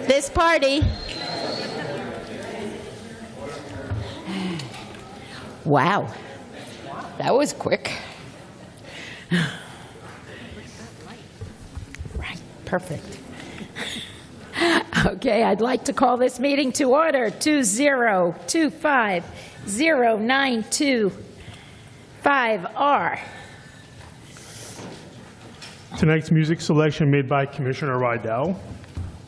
this party. Wow, that was quick. Right, perfect. Okay, I'd like to call this meeting to order. 202509255R. Tonight's music selection made by Commissioner Rydell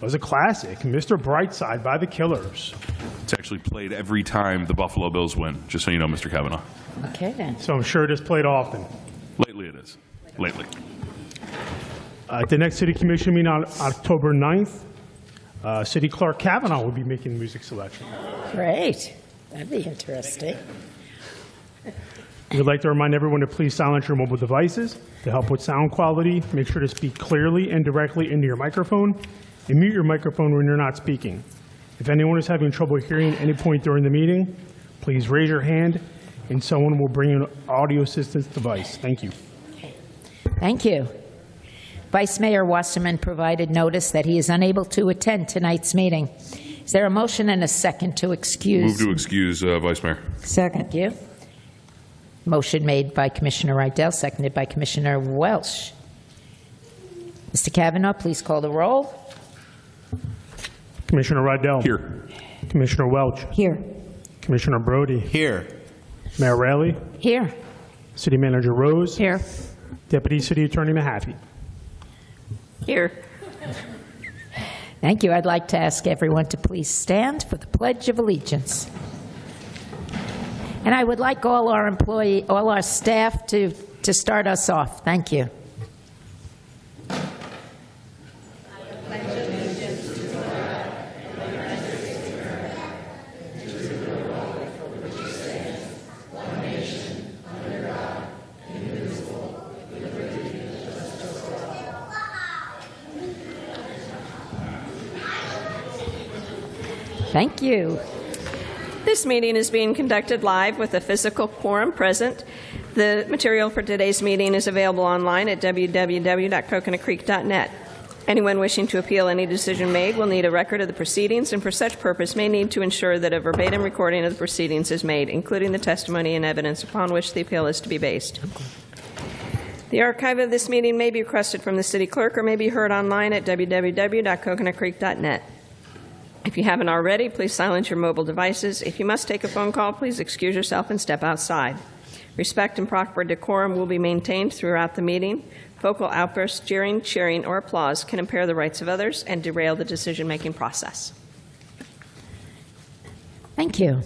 was a classic, Mr. Brightside by the Killers. It's actually played every time the Buffalo Bills win, just so you know, Mr. Kavanaugh. Okay, then. So I'm sure it is played often. Lately it is. Lately. At the next City Commission meeting on October 9th, City Clerk Kavanaugh will be making the music selection. Great. That'd be interesting. We would like to remind everyone to please silence your mobile devices. To help with sound quality, make sure to speak clearly and directly into your microphone, and mute your microphone when you're not speaking. If anyone is having trouble hearing at any point during the meeting, please raise your hand, and someone will bring you an audio assistance device. Thank you. Thank you. Vice Mayor Wasserman provided notice that he is unable to attend tonight's meeting. Is there a motion and a second to excuse? Move to excuse, Vice Mayor. Second. Thank you. Motion made by Commissioner Rydell, seconded by Commissioner Welch. Mr. Kavanaugh, please call the roll. Commissioner Rydell. Here. Commissioner Welch. Here. Commissioner Brody. Here. Mayor Raley. Here. City Manager Rose. Here. Deputy City Attorney Mahaffey. Here. Thank you. I'd like to ask everyone to please stand for the Pledge of Allegiance. And I would like all our staff to start us off. Thank you. Thank you. This meeting is being conducted live with a physical quorum present. The material for today's meeting is available online at www.coconutcreek.net. Anyone wishing to appeal any decision made will need a record of the proceedings, and for such purpose may need to ensure that a verbatim recording of the proceedings is made, including the testimony and evidence upon which the appeal is to be based. The archive of this meeting may be requested from the city clerk or may be heard online at www.coconutcreek.net. If you haven't already, please silence your mobile devices. If you must take a phone call, please excuse yourself and step outside. Respect and proper decorum will be maintained throughout the meeting. Vocal outbursts, jeering, cheering, or applause can impair the rights of others and derail the decision-making process. Thank you.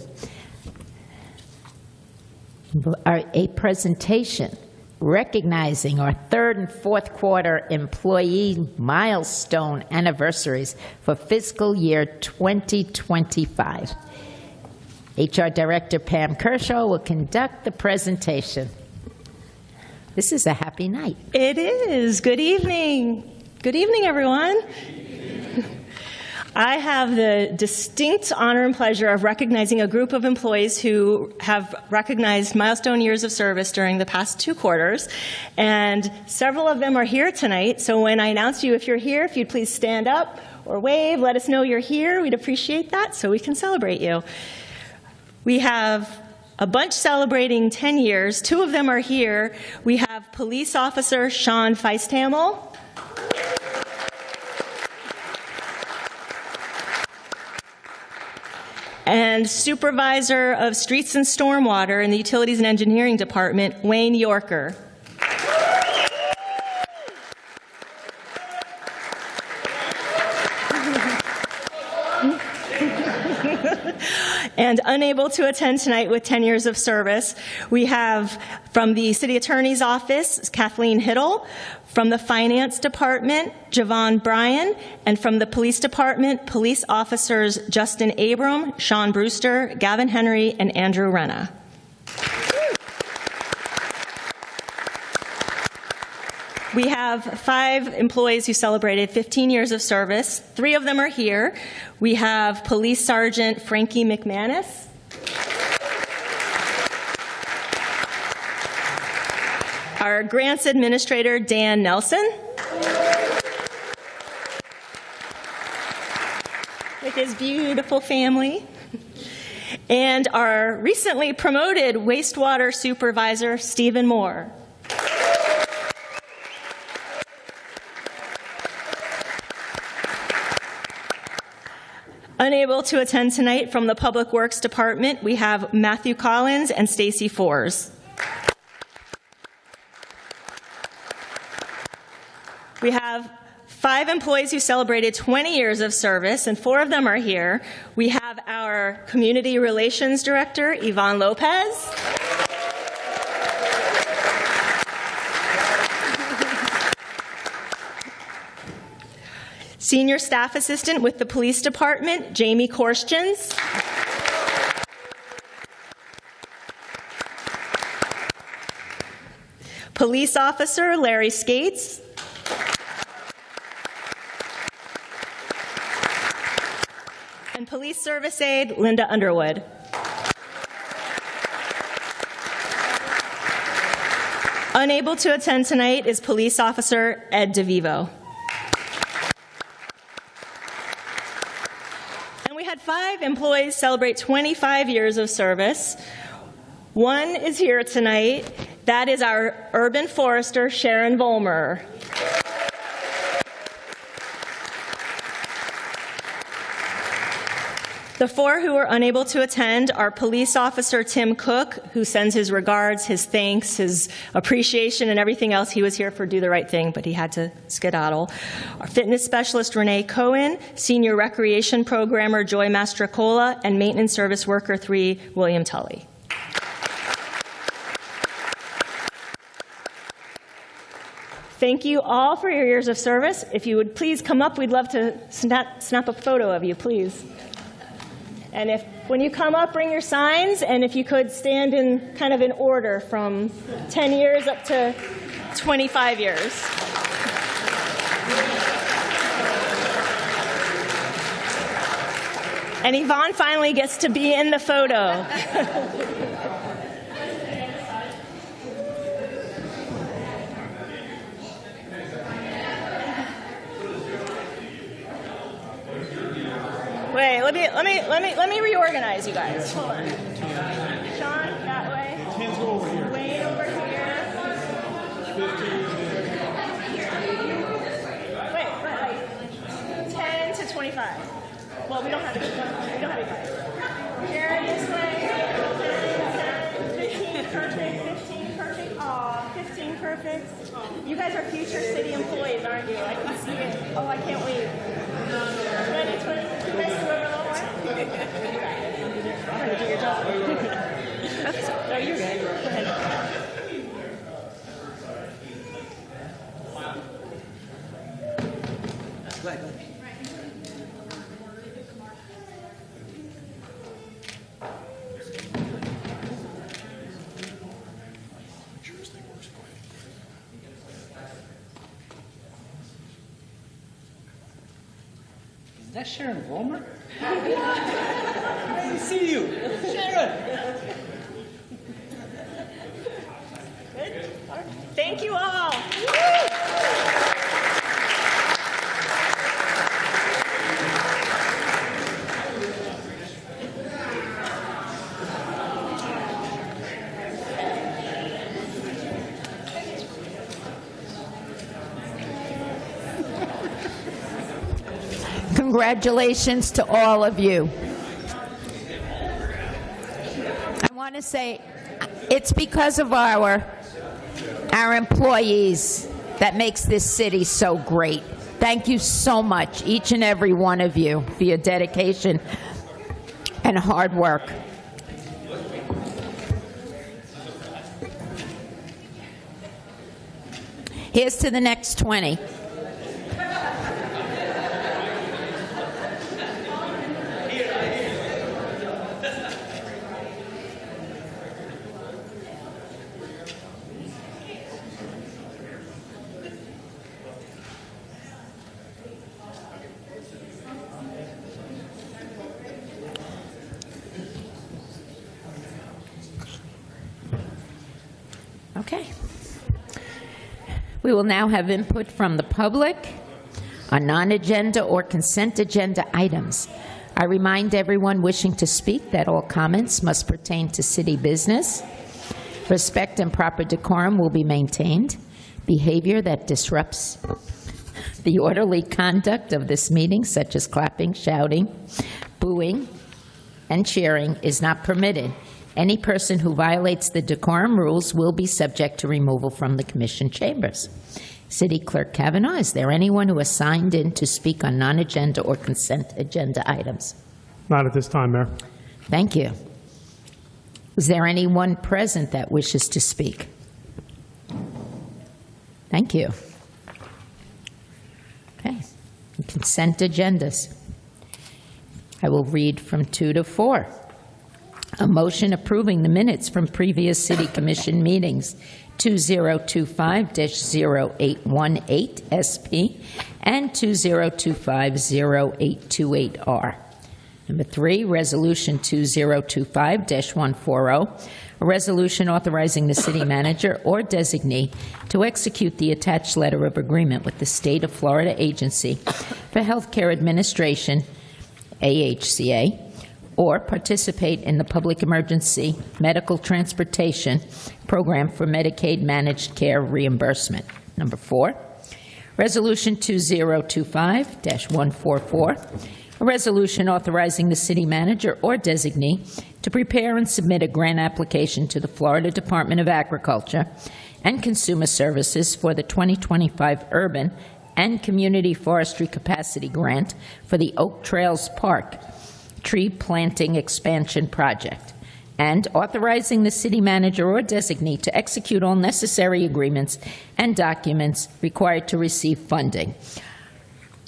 A presentation recognizing our third and fourth quarter employee milestone anniversaries for fiscal year 2025. HR Director Pam Kershaw will conduct the presentation. This is a happy night. It is. Good evening. Good evening, everyone. I have the distinct honor and pleasure of recognizing a group of employees who have recognized milestone years of service during the past 2 quarters, and several of them are here tonight. So when I announce you, if you're here, if you'd please stand up or wave, let us know you're here. We'd appreciate that so we can celebrate you. We have a bunch celebrating 10 years. 2 of them are here. We have Police Officer Sean Feisthamel. And Supervisor of Streets and Stormwater in the Utilities and Engineering Department, Wayne Yorker. And unable to attend tonight with 10 years of service, we have from the City Attorney's Office, Kathleen Hiddle, from the Finance Department, Javon Bryan, and from the Police Department, Police Officers Justin Abram, Sean Brewster, Gavin Henry, and Andrew Renna. We have 5 employees who celebrated 15 years of service. 3 of them are here. We have Police Sergeant Frankie McManus. Our Grants Administrator, Dan Nelson. with his beautiful family. And our recently promoted wastewater supervisor, Stephen Moore. Unable to attend tonight from the Public Works Department, we have Matthew Collins and Stacy Fours. We have 5 employees who celebrated 20 years of service, and 4 of them are here. We have our Community Relations Director, Yvonne Lopez. Senior Staff Assistant with the Police Department, Jamie Korstjens. Police Officer, Larry Skates. And Police Service Aide, Linda Underwood. Unable to attend tonight is Police Officer Ed DeVivo. And we had 5 employees celebrate 25 years of service. 1 is here tonight. That is our urban forester, Sharon Volmer. The 4 who were unable to attend are Police Officer Tim Cook, who sends his regards, his thanks, his appreciation, and everything else. He was here for Do the Right Thing, but he had to skedaddle. Our Fitness Specialist Renee Cohen, Senior Recreation Programmer Joy Mastrocola, and Maintenance Service Worker 3 William Tully. Thank you all for your years of service. If you would please come up, we'd love to snap a photo of you, please. And when you come up, bring your signs, and if you could stand in kind of in order from 10 years up to 25 years. And Yvonne finally gets to be in the photo. Wait, let me reorganize you guys. Hold on. Sean, that way. Wayne over here. Wait. 10 to 25. Well, we don't have it. Karen this way. 15 perfect. 15 perfect. Aw, 15 perfect. You guys are future city employees, aren't you? I can see it. Oh, I can't wait. Ready, 20. You guys go over a little more? I'm going to do your job. No, you're good. Go ahead. Go ahead. Is that Sharon Volmer? Great to see you. Sharon! Good. Thank you all. Congratulations to all of you. I want to say it's because of our employees that makes this city so great. Thank you so much, each and every one of you, for your dedication and hard work. Here's to the next 20. Okay. We will now have input from the public. on non-agenda or consent agenda items. I remind everyone wishing to speak that all comments must pertain to city business. Respect and proper decorum will be maintained. Behavior that disrupts the orderly conduct of this meeting, such as clapping, shouting, booing, and cheering, is not permitted. Any person who violates the decorum rules will be subject to removal from the commission chambers. City Clerk Kavanaugh, is there anyone who has signed in to speak on non-agenda or consent agenda items? Not at this time, Mayor. Thank you. Is there anyone present that wishes to speak? Thank you. Okay. Consent agendas. I will read from 2 to 4. A motion approving the minutes from previous City Commission meetings, 2025-0818 SP and 2025-0828R. Number 3, Resolution 2025-140, a resolution authorizing the city manager or designee to execute the attached letter of agreement with the State of Florida Agency for Healthcare Administration, AHCA, or participate in the Public Emergency Medical Transportation Program for Medicaid Managed Care Reimbursement. Number 4, Resolution 2025-144, a resolution authorizing the city manager or designee to prepare and submit a grant application to the Florida Department of Agriculture and Consumer Services for the 2025 Urban and Community Forestry Capacity Grant for the Oak Trails Park Tree Planting Expansion Project, and authorizing the city manager or designee to execute all necessary agreements and documents required to receive funding.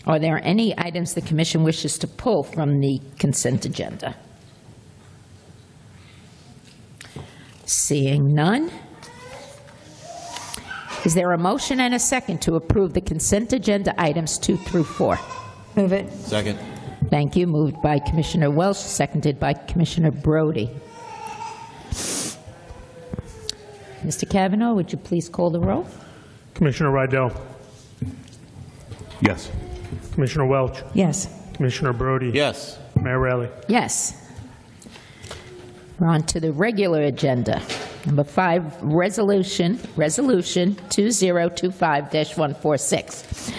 Are there any items the Commission wishes to pull from the consent agenda? Seeing none. Is there a motion and a second to approve the consent agenda items 2 through 4? Move it. Second. Thank you. Moved by Commissioner Welch, seconded by Commissioner Brody. Mr. Kavanaugh, would you please call the roll? Commissioner Rydell. Yes. Commissioner Welch. Yes. Commissioner Brody. Yes. Mayor Raley. Yes. We're on to the regular agenda. Number 5, Resolution 2025-146.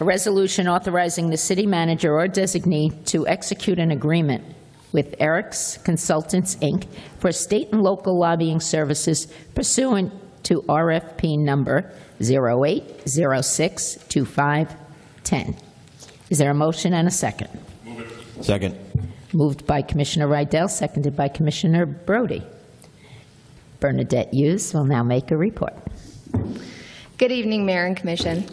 A resolution authorizing the city manager or designee to execute an agreement with Eric's Consultants, Inc. for state and local lobbying services pursuant to RFP number 08062510. Is there a motion and a second? Second. Moved by Commissioner Rydell, seconded by Commissioner Brody. Bernadette Hughes will now make a report. Good evening, Mayor and Commission.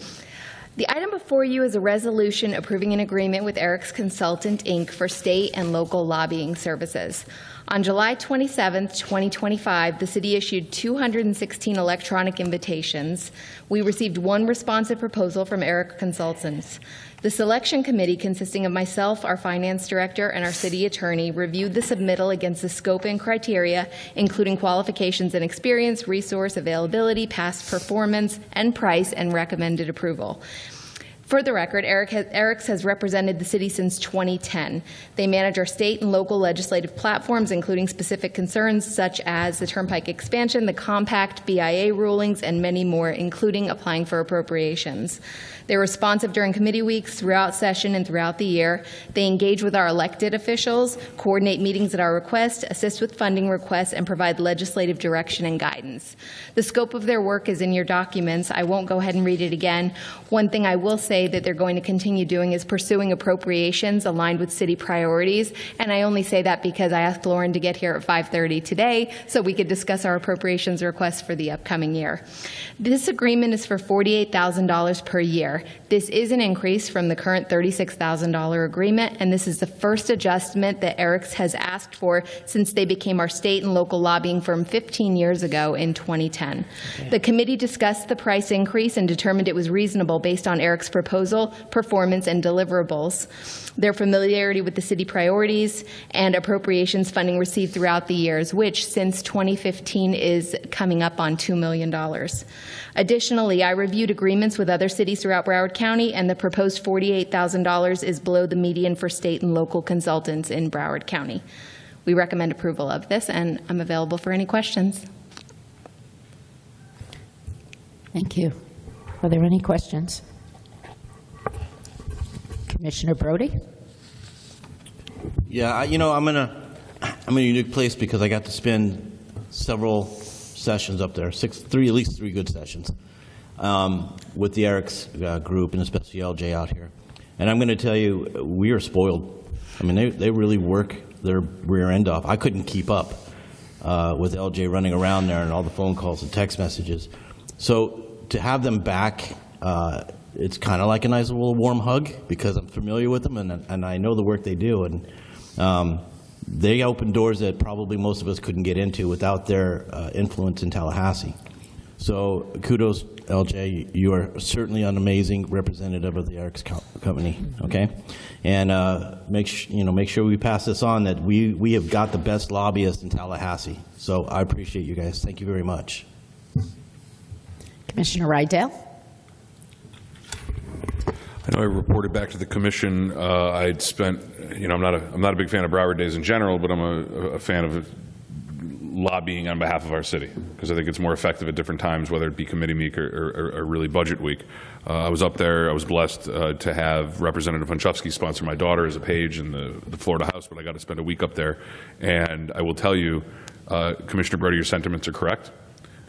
The item before you is a resolution approving an agreement with Eric's Consultant, Inc. for state and local lobbying services. On July 27, 2025, the city issued 216 electronic invitations. We received 1 responsive proposal from Eric Consultants. The selection committee, consisting of myself, our finance director, and our city attorney, reviewed the submittal against the scope and criteria, including qualifications and experience, resource availability, past performance, and price, and recommended approval. For the record, Eric's has represented the city since 2010. They manage our state and local legislative platforms, including specific concerns such as the Turnpike expansion, the compact, BIA rulings, and many more, including applying for appropriations. They're responsive during committee weeks, throughout session, and throughout the year. They engage with our elected officials, coordinate meetings at our request, assist with funding requests, and provide legislative direction and guidance. The scope of their work is in your documents. I won't go ahead and read it again. One thing I will say that they're going to continue doing is pursuing appropriations aligned with city priorities, and I only say that because I asked Lauren to get here at 5:30 today so we could discuss our appropriations requests for the upcoming year. This agreement is for $48,000 per year. This is an increase from the current $36,000 agreement, and this is the first adjustment that Eric's has asked for since they became our state and local lobbying firm 15 years ago in 2010. Okay. The committee discussed the price increase and determined it was reasonable based on Eric's proposal, performance, and deliverables, their familiarity with the city priorities, and appropriations funding received throughout the years, which since 2015 is coming up on $2 million. Additionally, I reviewed agreements with other cities throughout Broward County, and the proposed $48,000 is below the median for state and local consultants in Broward County. We recommend approval of this, and I'm available for any questions. Thank you. Are there any questions? Commissioner Brody? Yeah, I'm in a unique place because I got to spend several sessions up there, at least three good sessions, with the Eric's group and especially LJ out here. And I'm going to tell you, we are spoiled. I mean, they really work their rear end off. I couldn't keep up with LJ running around there and all the phone calls and text messages. So to have them back, it's kind of like a nice little warm hug because I'm familiar with them and I know the work they do. And they open doors that probably most of us couldn't get into without their influence in Tallahassee. So kudos, LJ. You are certainly an amazing representative of the Eric's company. Okay, and make sure we pass this on that we have got the best lobbyists in Tallahassee. So I appreciate you guys. Thank you very much. Commissioner Rydell? I know I reported back to the commission. I'd spent, I'm not a big fan of Broward Days in general, but I'm a fan of lobbying on behalf of our city because I think it's more effective at different times, whether it be committee week or really budget week. I was up there. I was blessed to have Representative Hunchowski sponsor my daughter as a page in the Florida House, but I got to spend a week up there. And I will tell you, Commissioner Brody, your sentiments are correct.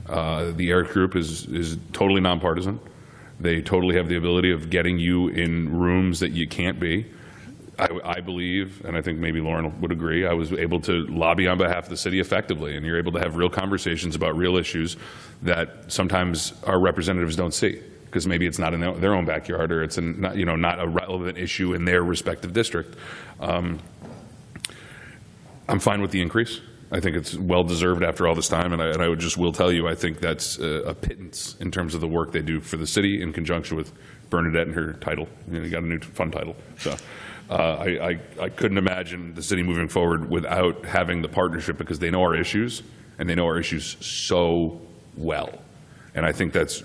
The Eric Group is totally nonpartisan. They totally have the ability of getting you in rooms that you can't be. I believe, and I think maybe Lauren would agree, I was able to lobby on behalf of the city effectively, and you're able to have real conversations about real issues that sometimes our representatives don't see, because maybe it's not in their own backyard or it's not a relevant issue in their respective district. I'm fine with the increase. I think it's well-deserved after all this time, and I will tell you, I think that's a pittance in terms of the work they do for the city in conjunction with Bernadette and her title. You got a new fun title. So I couldn't imagine the city moving forward without having the partnership because they know our issues, and they know our issues so well. And I think that's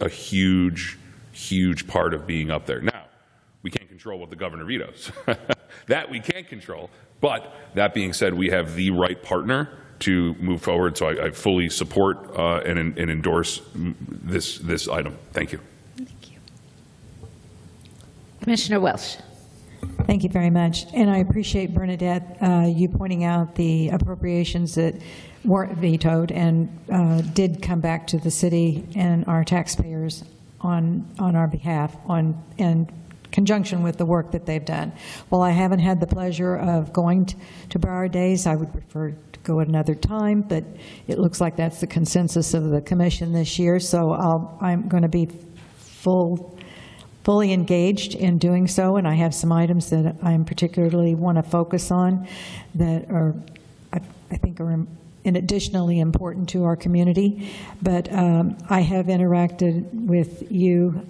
a huge, huge part of being up there. Now, we can't control what the governor vetoes. That we can't control. But that being said, we have the right partner to move forward. So I fully support and endorse this item. Thank you. Thank you. Commissioner Welch? Thank you very much. And I appreciate, Bernadette, you pointing out the appropriations that weren't vetoed and did come back to the city and our taxpayers on our behalf and conjunction with the work that they've done. While I haven't had the pleasure of going to Broward Days, I would prefer to go at another time, but it looks like that's the consensus of the commission this year, so I'm going to be fully engaged in doing so, and I have some items that I particularly want to focus on that are, I think, are additionally important to our community. But I have interacted with you,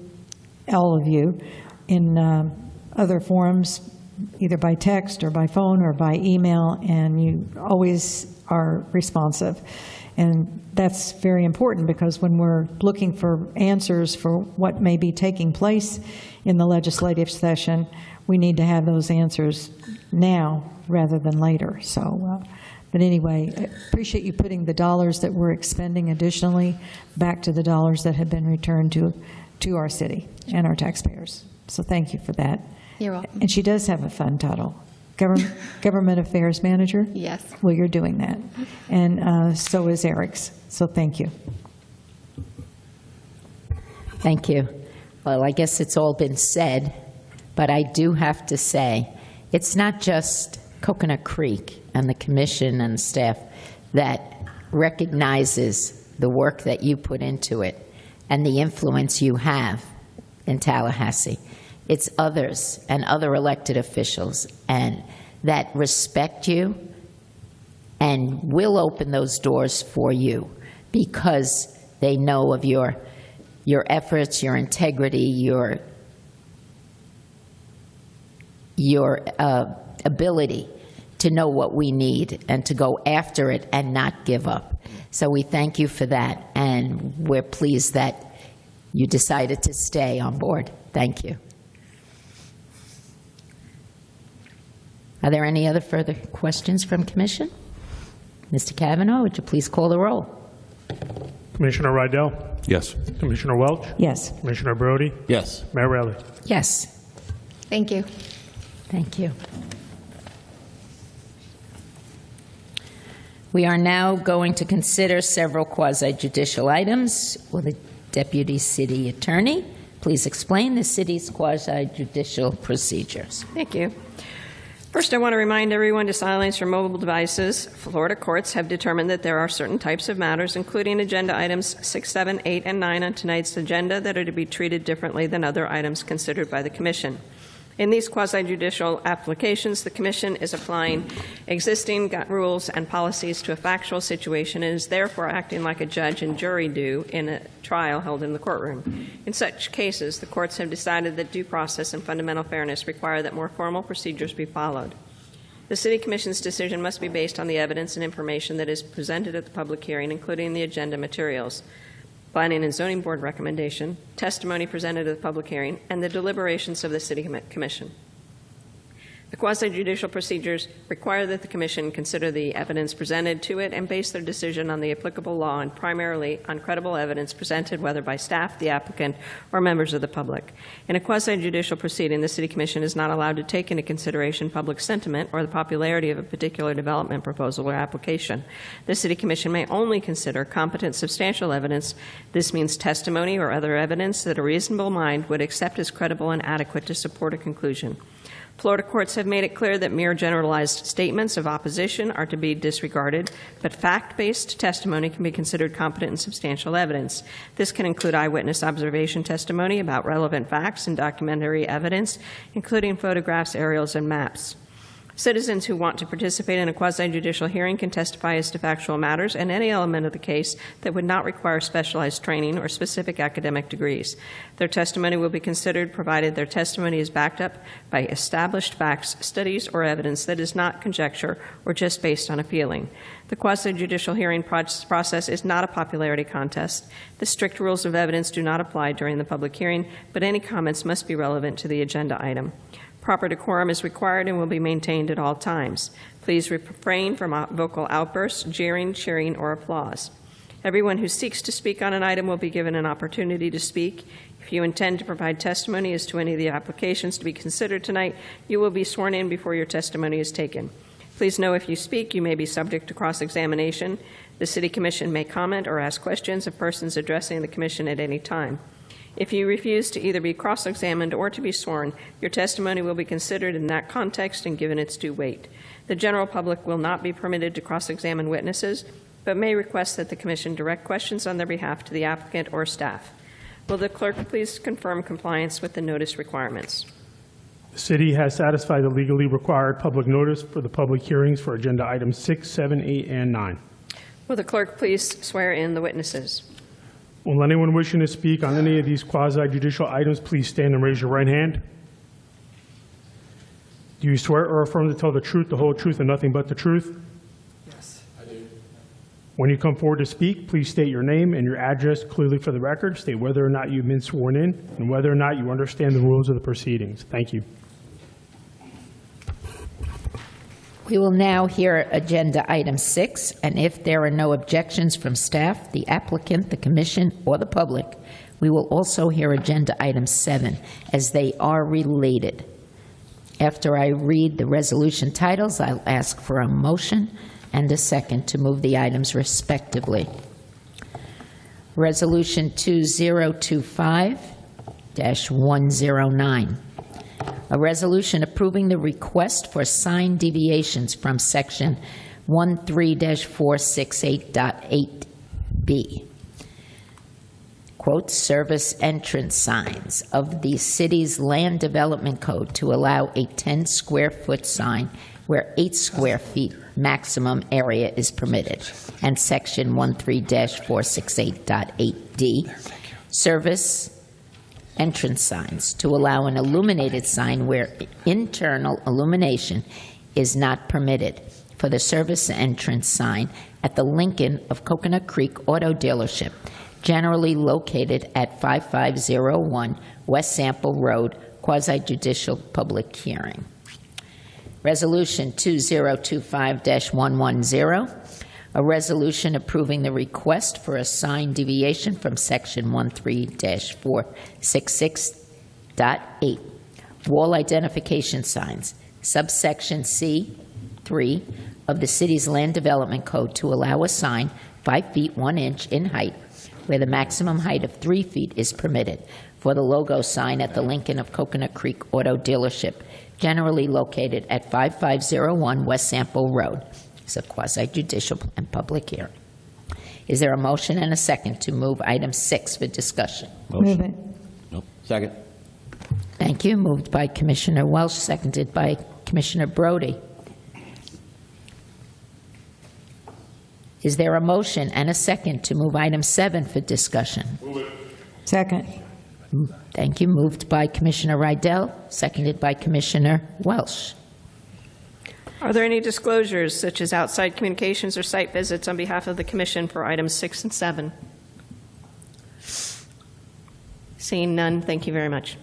all of you, in other forums, either by text or by phone or by email, and you always are responsive. And that's very important because when we're looking for answers for what may be taking place in the legislative session, we need to have those answers now rather than later. So, but anyway, I appreciate you putting the dollars that we're expending additionally back to the dollars that have been returned to our city and our taxpayers. So thank you for that. You're welcome. And she does have a fun title, Government Affairs Manager? Yes. Well, you're doing that. And so is Eric's. So thank you. Thank you. Well, I guess it's all been said, but I do have to say, it's not just Coconut Creek and the commission and staff that recognizes the work that you put into it and the influence you have in Tallahassee. It's others and other elected officials and that respect you and will open those doors for you because they know of your efforts, your integrity, your your ability to know what we need and to go after it and not give up. So we thank you for that, and we're pleased that you decided to stay on board. Thank you. Are there any other further questions from Commission? Mr. Kavanaugh, would you please call the roll? Commissioner Rydell? Yes. Commissioner Welch? Yes. Commissioner Brody? Yes. Mayor Rowley? Yes. Thank you. Thank you. We are now going to consider several quasi-judicial items. Will the Deputy City Attorney please explain the city's quasi-judicial procedures? Thank you. First, I want to remind everyone to silence your mobile devices. Florida courts have determined that there are certain types of matters, including agenda items 6, 7, 8, and 9 on tonight's agenda, that are to be treated differently than other items considered by the Commission. In these quasi-judicial applications, the Commission is applying existing rules and policies to a factual situation and is therefore acting like a judge and jury do in a trial held in the courtroom. In such cases, the courts have decided that due process and fundamental fairness require that more formal procedures be followed. The City Commission's decision must be based on the evidence and information that is presented at the public hearing, including the agenda materials, Planning and Zoning Board recommendation, testimony presented at the public hearing, and the deliberations of the City Commission. The quasi-judicial procedures require that the Commission consider the evidence presented to it and base their decision on the applicable law and primarily on credible evidence presented whether by staff, the applicant, or members of the public. In a quasi-judicial proceeding, the City Commission is not allowed to take into consideration public sentiment or the popularity of a particular development proposal or application. The City Commission may only consider competent substantial evidence. This means testimony or other evidence that a reasonable mind would accept as credible and adequate to support a conclusion. Florida courts have made it clear that mere generalized statements of opposition are to be disregarded, but fact-based testimony can be considered competent and substantial evidence. This can include eyewitness observation testimony about relevant facts and documentary evidence, including photographs, aerials, and maps. Citizens who want to participate in a quasi-judicial hearing can testify as to factual matters and any element of the case that would not require specialized training or specific academic degrees. Their testimony will be considered provided their testimony is backed up by established facts, studies, or evidence that is not conjecture or just based on a feeling. The quasi-judicial hearing process is not a popularity contest. The strict rules of evidence do not apply during the public hearing, but any comments must be relevant to the agenda item. Proper decorum is required and will be maintained at all times. Please refrain from vocal outbursts, jeering, cheering, or applause. Everyone who seeks to speak on an item will be given an opportunity to speak. If you intend to provide testimony as to any of the applications to be considered tonight, you will be sworn in before your testimony is taken. Please know if you speak, you may be subject to cross-examination. The City Commission may comment or ask questions of persons addressing the Commission at any time. If you refuse to either be cross-examined or to be sworn, your testimony will be considered in that context and given its due weight. The general public will not be permitted to cross-examine witnesses, but may request that the Commission direct questions on their behalf to the applicant or staff. Will the clerk please confirm compliance with the notice requirements? The city has satisfied the legally required public notice for the public hearings for agenda items 6, 7, 8, and 9. Will the clerk please swear in the witnesses? Will anyone wishing to speak on any of these quasi-judicial items please stand and raise your right hand? Do you swear or affirm to tell the truth, the whole truth, and nothing but the truth? Yes, I do. When you come forward to speak, please state your name and your address clearly for the record. State whether or not you've been sworn in and whether or not you understand the rules of the proceedings. Thank you. We will now hear agenda item 6, and if there are no objections from staff, the applicant, the commission, or the public, we will also hear agenda item 7, as they are related. After I read the resolution titles, I'll ask for a motion and a second to move the items respectively. Resolution 2025-109. A resolution approving the request for sign deviations from Section 13-468.8B, quote, service entrance signs of the city's land development code to allow a 10-square-foot sign where 8 square feet maximum area is permitted, and Section 13-468.8D, service entrance signs to allow an illuminated sign where internal illumination is not permitted for the service entrance sign at the Lincoln of Coconut Creek Auto Dealership, generally located at 5501 West Sample Road, quasi-judicial public hearing. Resolution 2025-110, a resolution approving the request for a sign deviation from Section 13-466.8, wall identification signs, subsection C3 of the city's Land Development Code to allow a sign 5 feet 1 inch in height where the maximum height of 3 feet is permitted for the logo sign at the Lincoln of Coconut Creek Auto Dealership, generally located at 5501 West Sample Road. It's a quasi-judicial and public hearing. Is there a motion and a second to move item 6 for discussion? Move it. Nope. Second. Thank you. Moved by Commissioner Welch, seconded by Commissioner Brody. Is there a motion and a second to move item 7 for discussion? Move it. Second. Thank you. Moved by Commissioner Rydell, seconded by Commissioner Welch. Are there any disclosures, such as outside communications or site visits, on behalf of the Commission for items 6 and 7? Seeing none, thank you very much.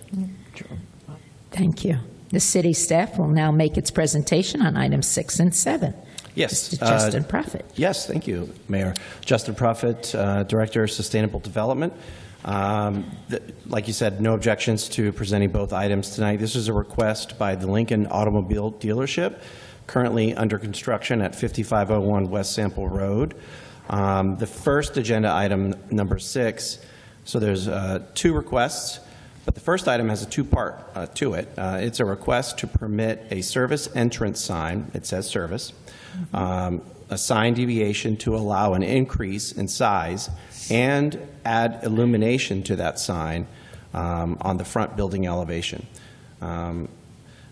Thank you. The city staff will now make its presentation on items 6 and 7. Yes. Mr. Justin Prophet. Yes, thank you, Mayor. Justin Prophet, Director of Sustainable Development. Like you said, no objections to presenting both items tonight. This is a request by the Lincoln Automobile Dealership, currently under construction at 5501 West Sample Road. The first agenda item, number 6, so there's 2 requests, but the first item has a 2-part to it. It's a request to permit a service entrance sign, it says service, a sign deviation to allow an increase in size and add illumination to that sign on the front building elevation.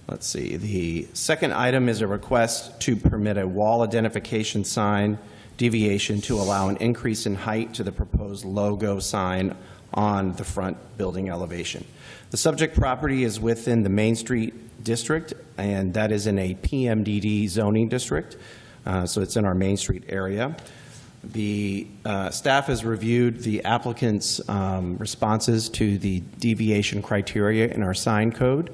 Let's see, the second item is a request to permit a wall identification sign deviation to allow an increase in height to the proposed logo sign on the front building elevation. The subject property is within the Main Street district, and that is in a PMDD zoning district, so it's in our Main Street area. The staff has reviewed the applicant's responses to the deviation criteria in our sign code,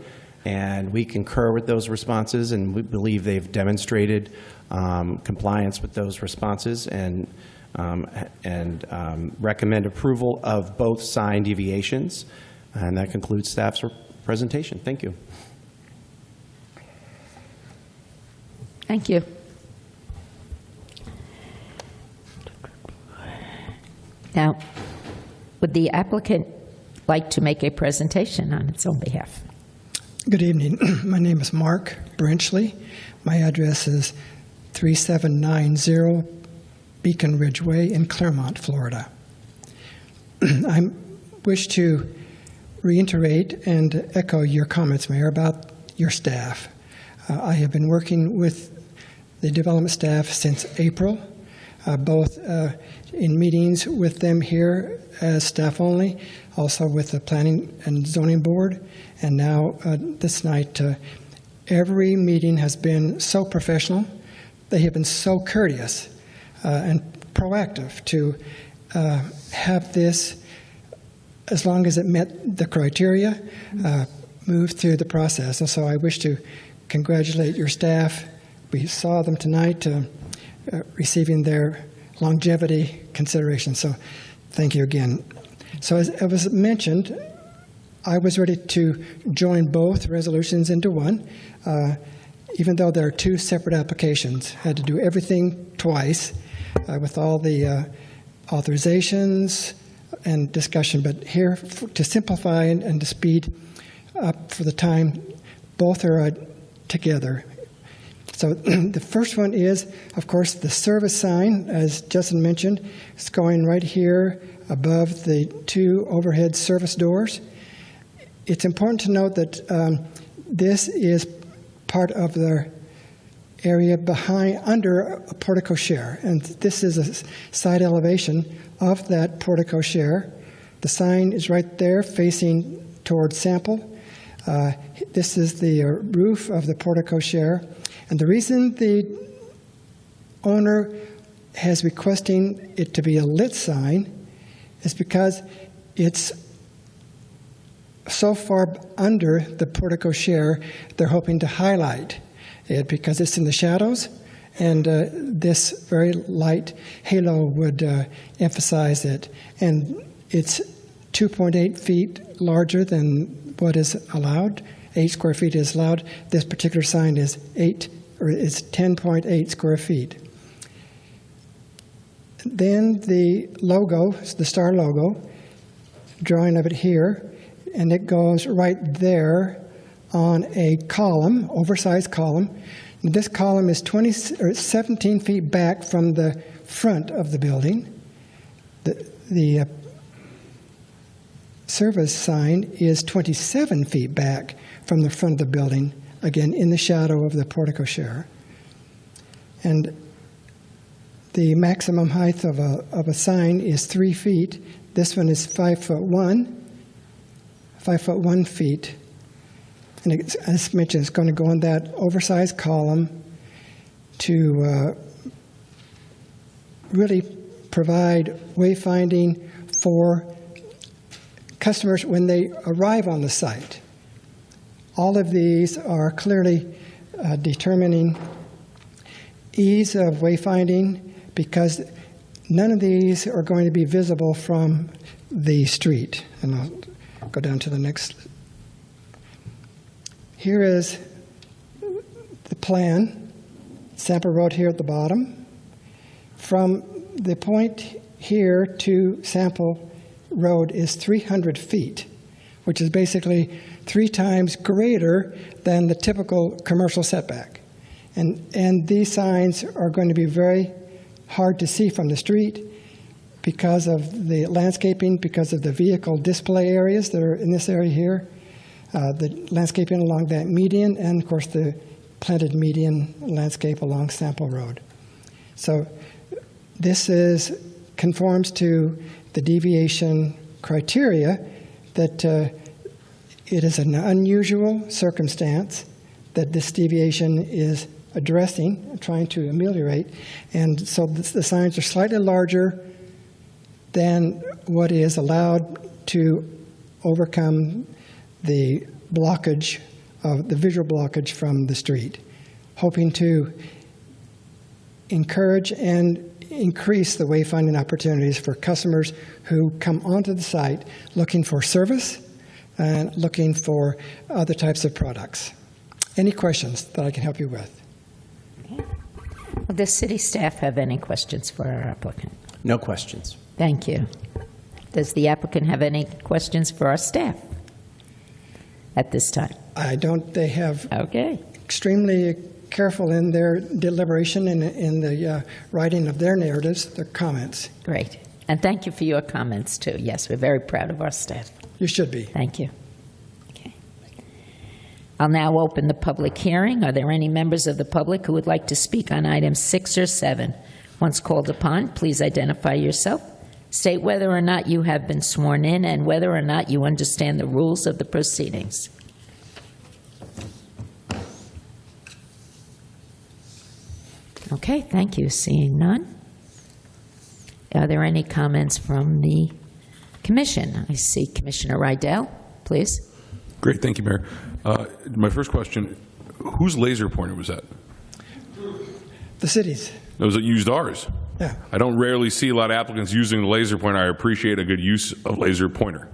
and we concur with those responses, and we believe they've demonstrated compliance with those responses and recommend approval of both sign deviations. And that concludes staff's presentation. Thank you. Thank you. Now, would the applicant like to make a presentation on its own behalf? Good evening. My name is Mark Brenchley. My address is 3790 Beacon Ridgeway in Claremont, Florida. I wish to reiterate and echo your comments, Mayor, about your staff. I have been working with the development staff since April, both in meetings with them here as staff only, also with the Planning and Zoning Board, and now this night. Every meeting has been so professional. They have been so courteous and proactive to have this, as long as it met the criteria, move through the process. And so I wish to congratulate your staff. We saw them tonight receiving their longevity consideration. So thank you again. So as it was mentioned, I was ready to join both resolutions into one, even though there are 2 separate applications. Had to do everything twice with all the authorizations and discussion. But here, to simplify and to speed up for the time, both are together. So the first one is, of course, the service sign, as Justin mentioned. It's going right here above the 2 overhead service doors. It's important to note that this is part of the area under a portico share, and this is a side elevation of that portico share. The sign is right there facing towards Sample. This is the roof of the portico share. And the reason the owner has requesting it to be a lit sign is because it's so far under the portico share, they're hoping to highlight it because it's in the shadows, and this very light halo would emphasize it. And it's 2.8 feet larger than what is allowed. 8 square feet is allowed. This particular sign is 10.8 square feet. Then the logo, the star logo, drawing of it here, and it goes right there on a column, oversized column. And this column is 17 feet back from the front of the building. The service sign is 27 feet back from the front of the building, again in the shadow of the portico share. And the maximum height of a sign is 3 feet. This one is 5'1", 5'1" feet. And as mentioned, it's going to go on that oversized column to really provide wayfinding for customers when they arrive on the site. All of these are clearly determining ease of wayfinding because none of these are going to be visible from the street. And I'll go down to the next. Here is the plan, Sample Road here at the bottom. From the point here to Sample Road is 300 feet, which is basically 3 times greater than the typical commercial setback. And these signs are going to be very hard to see from the street because of the landscaping, because of the vehicle display areas that are in this area here, the landscaping along that median, and of course the planted median landscape along Sample Road. So this conforms to the deviation criteria that it is an unusual circumstance that this deviation is addressing, trying to ameliorate, and so the signs are slightly larger than what is allowed to overcome the blockage of the visual blockage from the street, hoping to encourage and increase the wayfinding opportunities for customers who come onto the site looking for service and looking for other types of products. Any questions that I can help you with? Does city staff have any questions for our applicant? No questions. Thank you. Does the applicant have any questions for our staff at this time? I don't. They have Okay. extremely careful in their deliberation and in the writing of their narratives, their comments. Great. And thank you for your comments, too. Yes, we're very proud of our staff. You should be. Thank you. Okay. I'll now open the public hearing. Are there any members of the public who would like to speak on items 6 or 7? Once called upon, please identify yourself, state whether or not you have been sworn in, and whether or not you understand the rules of the proceedings. Okay, thank you. Seeing none. Are there any comments from the commission? I see Commissioner Rydell, please. Great, thank you, Mayor. My first question, whose laser pointer was that? The cities. It was used ours. Yeah. I don't rarely see a lot of applicants using the laser pointer. I appreciate a good use of laser pointer.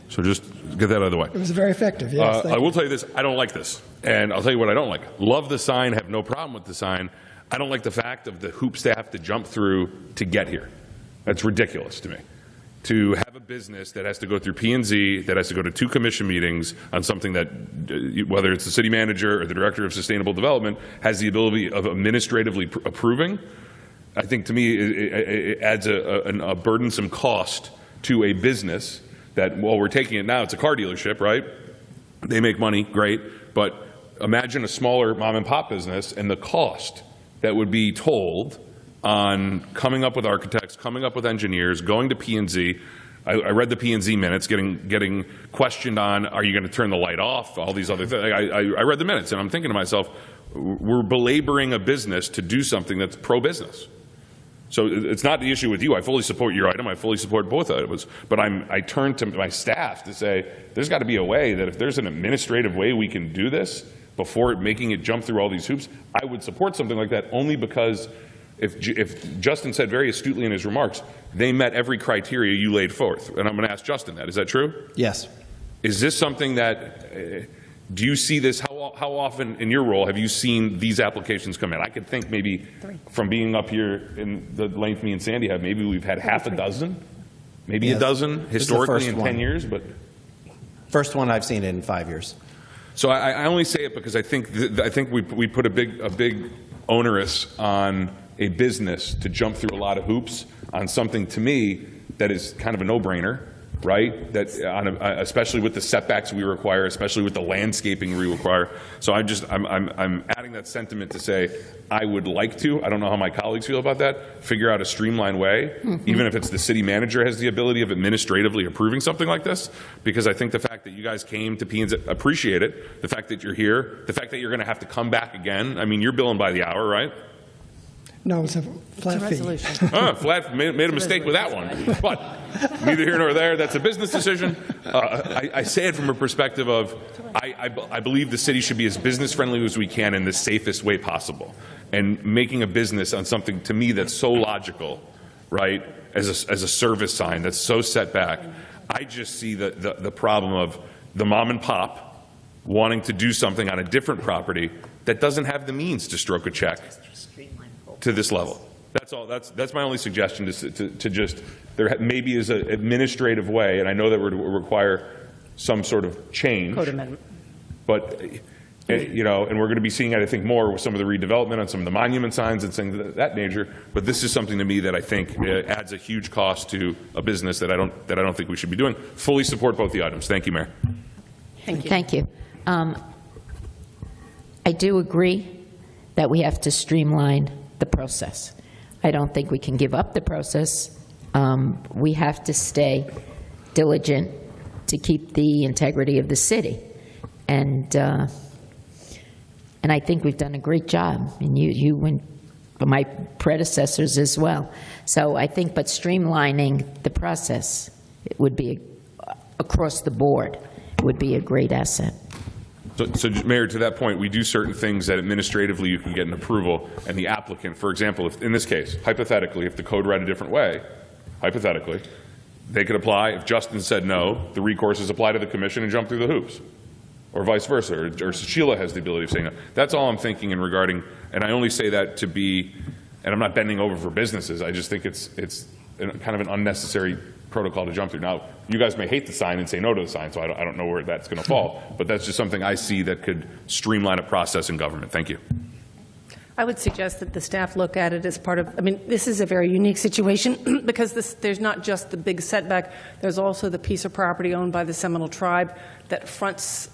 So just get that out of the way. It was very effective, yes. I will tell you this, I don't like this. And I'll tell you what I don't like. Love the sign, have no problem with the sign. I don't like the fact of the hoops they have to jump through to get here. That's ridiculous to me. To have a business that has to go through P&Z, that has to go to 2 commission meetings on something that, whether it's the city manager or the director of sustainable development, has the ability of administratively approving, I think to me it adds a burdensome cost to a business that, while we're taking it now, it's a car dealership, right? They make money, great, but imagine a smaller mom and pop business and the cost that would be told on coming up with architects, coming up with engineers, going to P&Z. I read the P&Z minutes, getting questioned on, are you going to turn the light off, all these other things. I read the minutes, and I'm thinking to myself, we're belaboring a business to do something that's pro-business. So it's not the issue with you. I fully support your item. I fully support both items. But I turn to my staff to say, there's got to be a way that if there's an administrative way we can do this before making it jump through all these hoops, I would support something like that only because if Justin said very astutely in his remarks, they met every criteria you laid forth. And I'm going to ask Justin that. Is that true? Yes. Is this something that, do you see this, how often in your role have you seen these applications come in? I could think maybe from being up here in the length me and Sandy have, maybe we've had half a dozen, maybe a dozen historically in 10 years. But first one I've seen in 5 years. So I only say it because I think we put a big onerous on a business to jump through a lot of hoops on something, to me, that is kind of a no-brainer, right? That especially with the setbacks we require, especially with the landscaping we require. So I'm adding that sentiment to say I would like to, I don't know how my colleagues feel about that, figure out a streamlined way, even if it's the city manager has the ability of administratively approving something like this, because I think the fact that you guys came to P&Z, appreciate it, the fact that you're here, the fact that you're going to have to come back again. I mean, you're billing by the hour, right? No, it's a flat fee. Made a mistake with that one. But neither here nor there. That's a business decision. I say it from a perspective of I believe the city should be as business friendly as we can in the safest way possible. And making a business on something, to me, that's so logical, right, as a service sign that's so set back, I just see the problem of the mom and pop wanting to do something on a different property that doesn't have the means to stroke a check to this level. That's all. That's my only suggestion, to just, there maybe is an administrative way, and I know that would require some sort of change. Code amendment. But, you know, and we're going to be seeing, I think, more with some of the redevelopment on some of the monument signs and things of that nature. But this is something to me that I think adds a huge cost to a business that I don't think we should be doing. Fully support both the items. Thank you, Mayor. Thank you. Thank you. I do agree that we have to streamline the process. I don't think we can give up the process. We have to stay diligent to keep the integrity of the city. And I think we've done a great job, and you and my predecessors as well. So I think, but streamlining the process, it would be across the board, would be a great asset. So, Mayor, to that point, we do certain things that administratively you can get an approval, and the applicant, for example, if, in this case, hypothetically, if the code read a different way, hypothetically, they could apply. If Justin said no, the recourse is apply to the commission and jump through the hoops, or vice versa, or Sheila has the ability of saying no. That's all I'm thinking in regarding, and I only say that to be, and I'm not bending over for businesses, I just think it's kind of an unnecessary protocol to jump through. Now, you guys may hate the sign and say no to the sign, so I don't know where that's going to fall, but that's just something I see that could streamline a process in government. Thank you. I would suggest that the staff look at it as part of, I mean, this is a very unique situation because there's not just the big setback, there's also the piece of property owned by the Seminole tribe that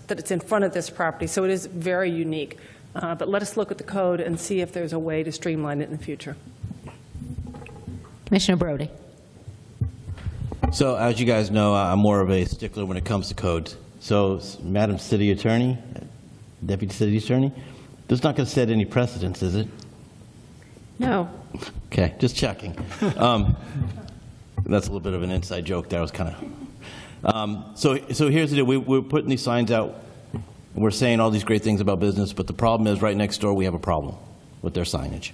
it's in front of this property, so it is very unique. But let us look at the code and see if there's a way to streamline it in the future. Commissioner Brody. So, as you guys know, I'm more of a stickler when it comes to codes. So, Madam City Attorney, Deputy City Attorney, this is not going to set any precedents, is it? No. Okay, just checking. That's a little bit of an inside joke there. I was kind of. So here's the deal. We're putting these signs out. We're saying all these great things about business, but the problem is right next door we have a problem with their signage.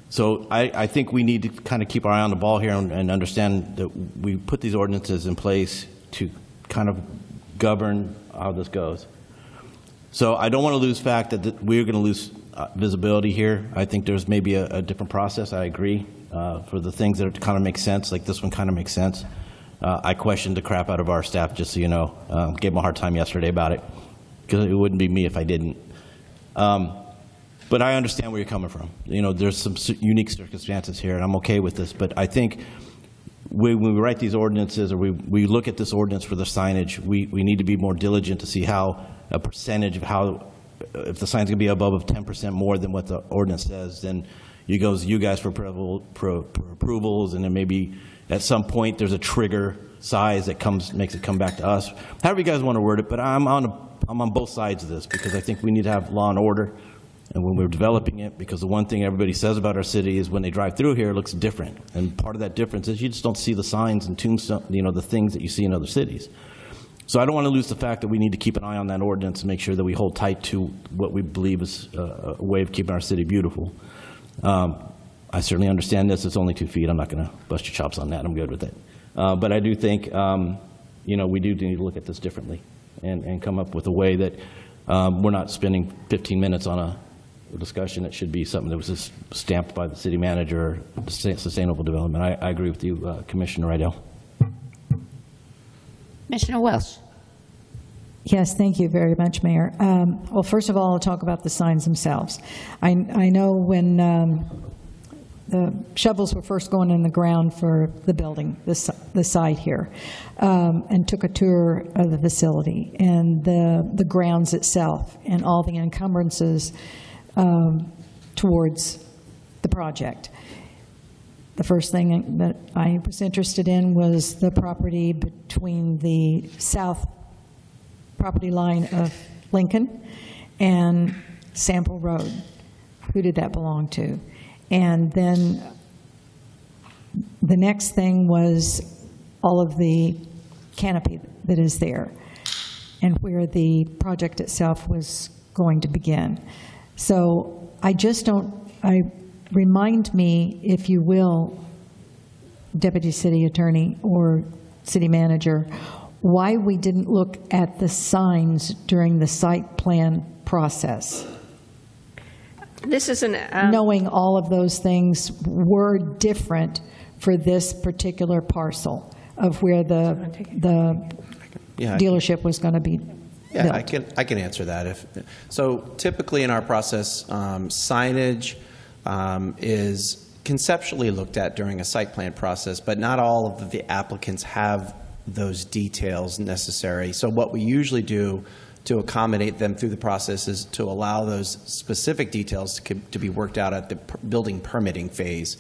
So I think we need to kind of keep our eye on the ball here and understand that we put these ordinances in place to kind of govern how this goes. So I don't want to lose fact that we're going to lose visibility here. I think there's maybe a different process. I agree for the things that kind of make sense, like this one kind of makes sense. I questioned the crap out of our staff, just so you know. Gave them a hard time yesterday about it, because it wouldn't be me if I didn't. But I understand where you're coming from. You know, there's some unique circumstances here, and I'm okay with this. But I think when we write these ordinances, or we look at this ordinance for the signage, we need to be more diligent to see how a percentage of how if the sign's going to be above 10% more than what the ordinance says, then you guys for approvals, and then maybe at some point there's a trigger size that makes it come back to us. However you guys want to word it, but I'm on both sides of this because I think we need to have law and order, and when we're developing it, because the one thing everybody says about our city is when they drive through here, it looks different, and part of that difference is you just don't see the signs and tombstones, the things that you see in other cities. So I don't want to lose the fact that we need to keep an eye on that ordinance and make sure that we hold tight to what we believe is a way of keeping our city beautiful. I certainly understand this. It's only 2 feet. I'm not going to bust your chops on that. I'm good with it. But I do think, we do need to look at this differently and come up with a way that we're not spending 15 minutes on a discussion. It should be something that was just stamped by the city manager, sustainable development. I agree with you, Commissioner Rydell. Commissioner Welsh. Yes, thank you very much, Mayor. Well, first of all, I'll talk about the signs themselves. I know when the shovels were first going in the ground for the building, the site here, and took a tour of the facility and the grounds itself and all the encumbrances towards the project. The first thing that I was interested in was the property between the south property line of Lincoln and Sample Road. Who did that belong to? And then the next thing was all of the canopy that is there and where the project itself was going to begin. So remind me, if you will, Deputy City Attorney or City Manager, why we didn't look at the signs during the site plan process. This is knowing all of those things were different for this particular parcel of where the dealership was going to be Yeah, built. I can answer that. So typically in our process, signage is conceptually looked at during a site plan process, but not all of the applicants have those details necessary. So what we usually do to accommodate them through the process is to allow those specific details to be worked out at the building permitting phase.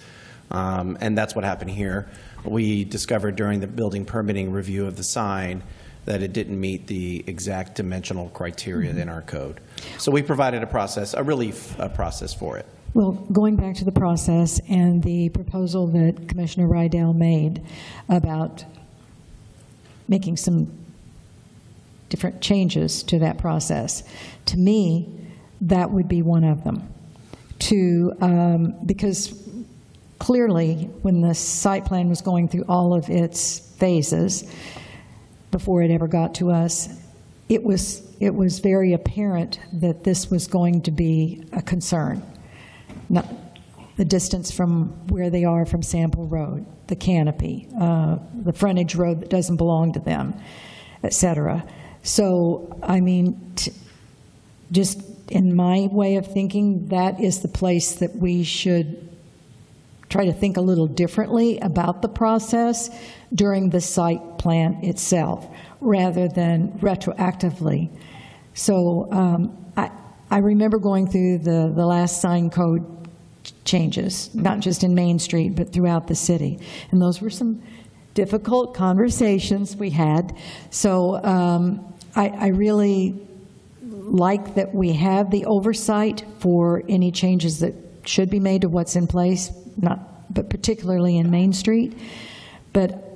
And that's what happened here. We discovered during the building permitting review of the sign that it didn't meet the exact dimensional criteria in our code. So we provided a relief process for it. Well, going back to the process and the proposal that Commissioner Rydell made about making some different changes to that process, to me, that would be one of them. Because clearly, when the site plan was going through all of its phases, before it ever got to us, it was very apparent that this was going to be a concern. Not the distance from where they are from Sample Road, the canopy, the frontage road that doesn't belong to them, et cetera. So, I mean, just in my way of thinking, that is the place that we should try to think a little differently about the process during the site plan itself, rather than retroactively. So I remember going through the last sign code changes, not just in Main Street, but throughout the city. And those were some difficult conversations we had. So I really like that we have the oversight for any changes that should be made to what's in place, but particularly in Main Street. But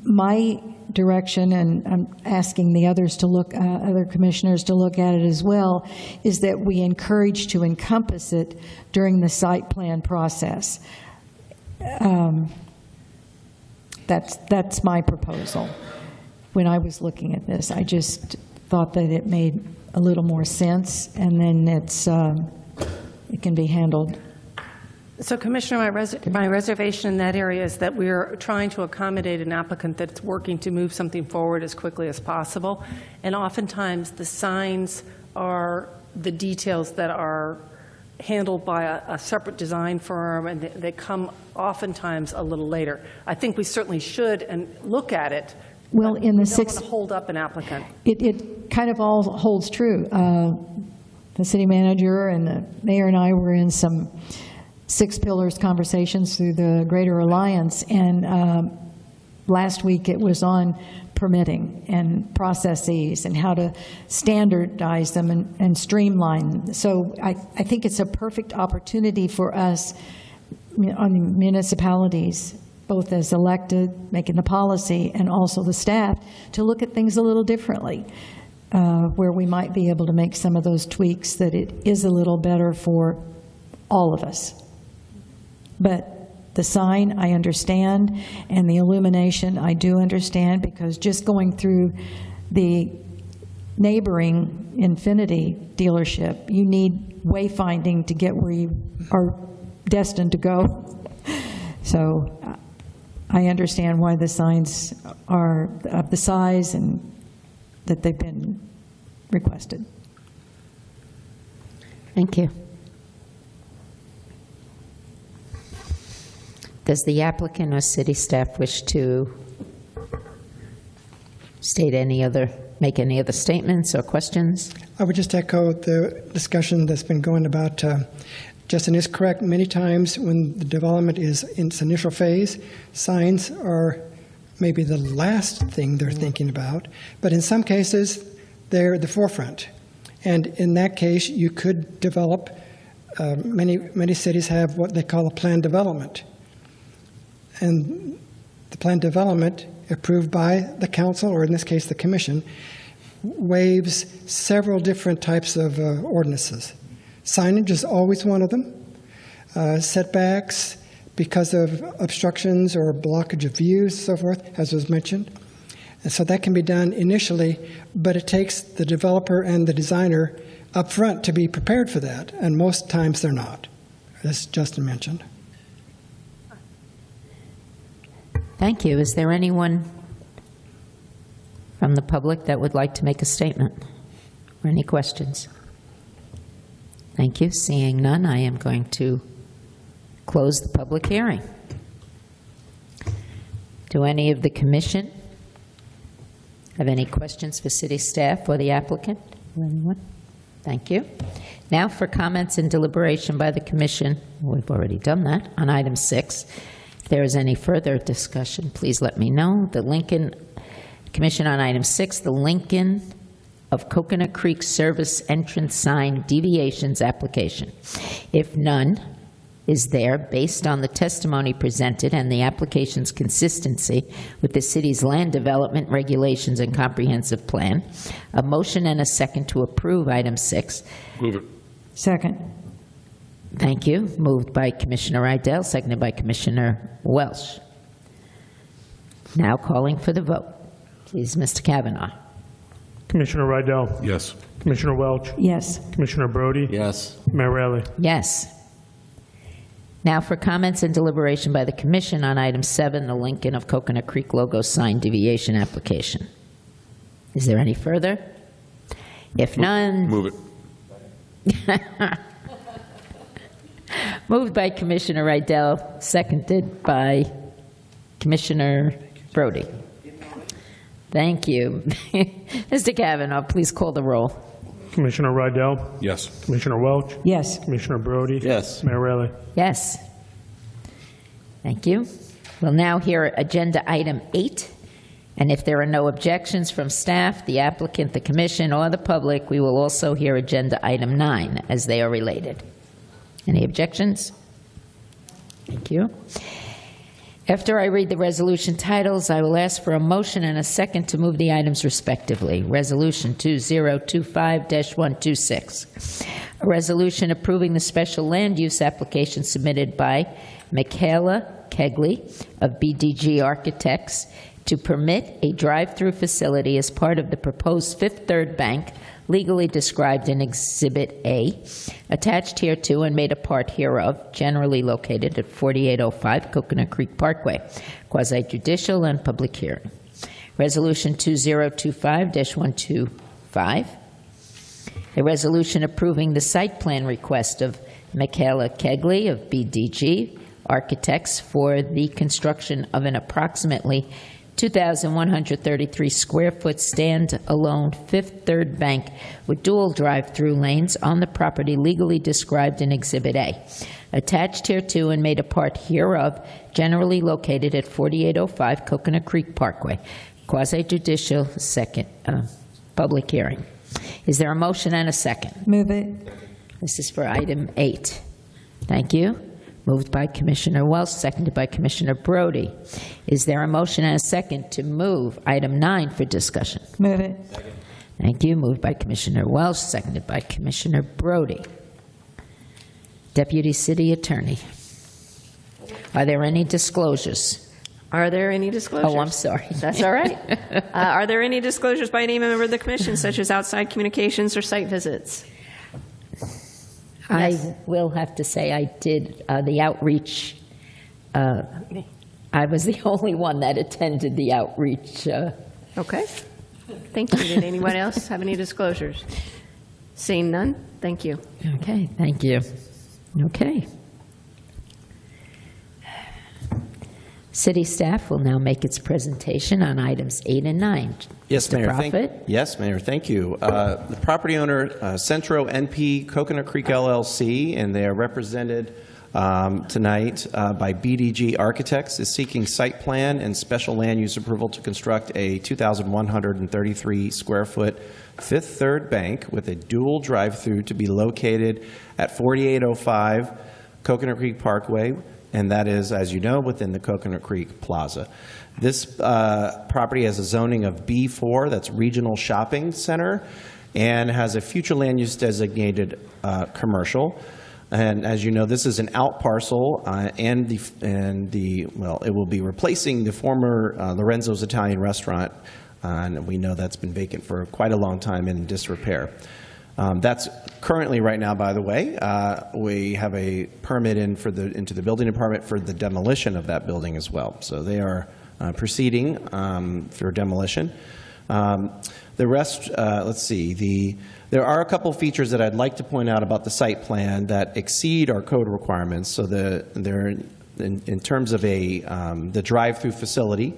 my direction, and I'm asking the others to other commissioners to look at it as well, is that we encourage to encompass it during the site plan process. That's my proposal. When I was looking at this, I just thought that it made a little more sense, and then it can be handled. So, Commissioner, my reservation in that area is that we're trying to accommodate an applicant that's working to move something forward as quickly as possible. And oftentimes, the signs are the details that are handled by a separate design firm, and they come oftentimes a little later. I think we certainly should and look at it. Well, in the don't want to hold up an applicant. It kind of all holds true. the city manager and the mayor and I were in some six pillars conversations through the Greater Alliance, and last week it was on permitting and processes and how to standardize them and streamline them. So I think it's a perfect opportunity for us on the municipalities, both as elected, making the policy, and also the staff, to look at things a little differently, where we might be able to make some of those tweaks that it is a little better for all of us. But the sign, I understand, and the illumination, I do understand, because just going through the neighboring Infinity dealership, you need wayfinding to get where you are destined to go. So I understand why the signs are of the size and that they've been requested. Thank you. Does the applicant or city staff wish to make any other statements or questions? I would just echo the discussion that's been going about. Justin is correct. Many times when the development is in its initial phase, signs are maybe the last thing they're thinking about. But in some cases, they're the forefront. And in that case, you could develop, many cities have what they call a planned development. And the planned development, approved by the council, or in this case the commission, waives several different types of ordinances. Signage is always one of them. Setbacks because of obstructions or blockage of views, so forth, as was mentioned. And so that can be done initially, but it takes the developer and the designer up front to be prepared for that, and most times they're not, as Justin mentioned. Thank you. Is there anyone from the public that would like to make a statement or any questions? Thank you. Seeing none, I am going to close the public hearing. Do any of the commission have any questions for city staff or the applicant? Anyone? Thank you. Now for comments and deliberation by the commission. We've already done that on item 6. If there is any further discussion, please let me know. The Lincoln Commission on item 6, the Lincoln of Coconut Creek Service Entrance Sign Deviations application. If none is there, based on the testimony presented and the application's consistency with the city's land development regulations and comprehensive plan, a motion and a second to approve item 6. Move it. Second. Thank you. Moved by Commissioner Rydell, seconded by Commissioner Welch. Now calling for the vote. Please, Mr. Kavanaugh. Commissioner Rydell? Yes. Commissioner Welch? Yes. Commissioner Brody? Yes. Mayor Raley? Yes. Now for comments and deliberation by the commission on item 7, the Lincoln of Coconut Creek logo sign deviation application. Is there any further? If none. Move it. Moved by Commissioner Rydell, seconded by Commissioner Brody. Thank you. Mr. Kavanaugh, please call the roll. Commissioner Rydell? Yes. Commissioner Welch? Yes. Commissioner Brody? Yes. Mayor Raley? Yes. Thank you. We'll now hear agenda item 8. And if there are no objections from staff, the applicant, the commission, or the public, we will also hear agenda item 9 as they are related. Any objections? Thank you. After I read the resolution titles, I will ask for a motion and a second to move the items respectively. Resolution 2025-126, a resolution approving the special land use application submitted by Michaela Kegley of BDG Architects to permit a drive-through facility as part of the proposed Fifth Third Bank, legally described in Exhibit A, attached hereto and made a part hereof, generally located at 4805 Coconut Creek Parkway, quasi-judicial and public hearing. Resolution 2025-125, a resolution approving the site plan request of Michaela Kegley of BDG Architects for the construction of an approximately 2,133 square foot stand-alone Fifth Third Bank with dual drive-through lanes on the property legally described in Exhibit A, attached hereto and made a part hereof, generally located at 4805 Coconut Creek Parkway. Quasi-judicial second public hearing. Is there a motion and a second? Move it. This is for item 8. Thank you. Moved by Commissioner Welch, seconded by Commissioner Brody. Is there a motion and a second to move item 9 for discussion? Move it. Thank you. Moved by Commissioner Welch, seconded by Commissioner Brody. Deputy City Attorney, are there any disclosures? Are there any disclosures? Oh, I'm sorry. That's all right. Are there any disclosures by any member of the commission, such as outside communications or site visits? I will have to say I did the outreach. I was the only one that attended the outreach. Okay. Thank you. Did anyone else have any disclosures? Seeing none, thank you. Okay, thank you. Okay. City staff will now make its presentation on items 8 and 9. Yes, Mr. Mayor. Prophet? Yes, Mayor. Thank you. The property owner, Centro NP Coconut Creek LLC, and they are represented tonight by BDG Architects, is seeking site plan and special land use approval to construct a 2,133 square foot Fifth Third Bank with a dual drive-through to be located at 4805 Coconut Creek Parkway, and that is, as you know, within the Coconut Creek Plaza. This property has a zoning of B4, that's Regional Shopping Center, and has a future land use designated commercial. And as you know, this is an out parcel, well, it will be replacing the former Lorenzo's Italian restaurant, and we know that's been vacant for quite a long time in disrepair. That's currently, right now, by the way, we have a permit into the building department for the demolition of that building as well. So they are proceeding for demolition. The rest, let's see, there are a couple features that I'd like to point out about the site plan that exceed our code requirements. So they're in terms of the drive-through facility,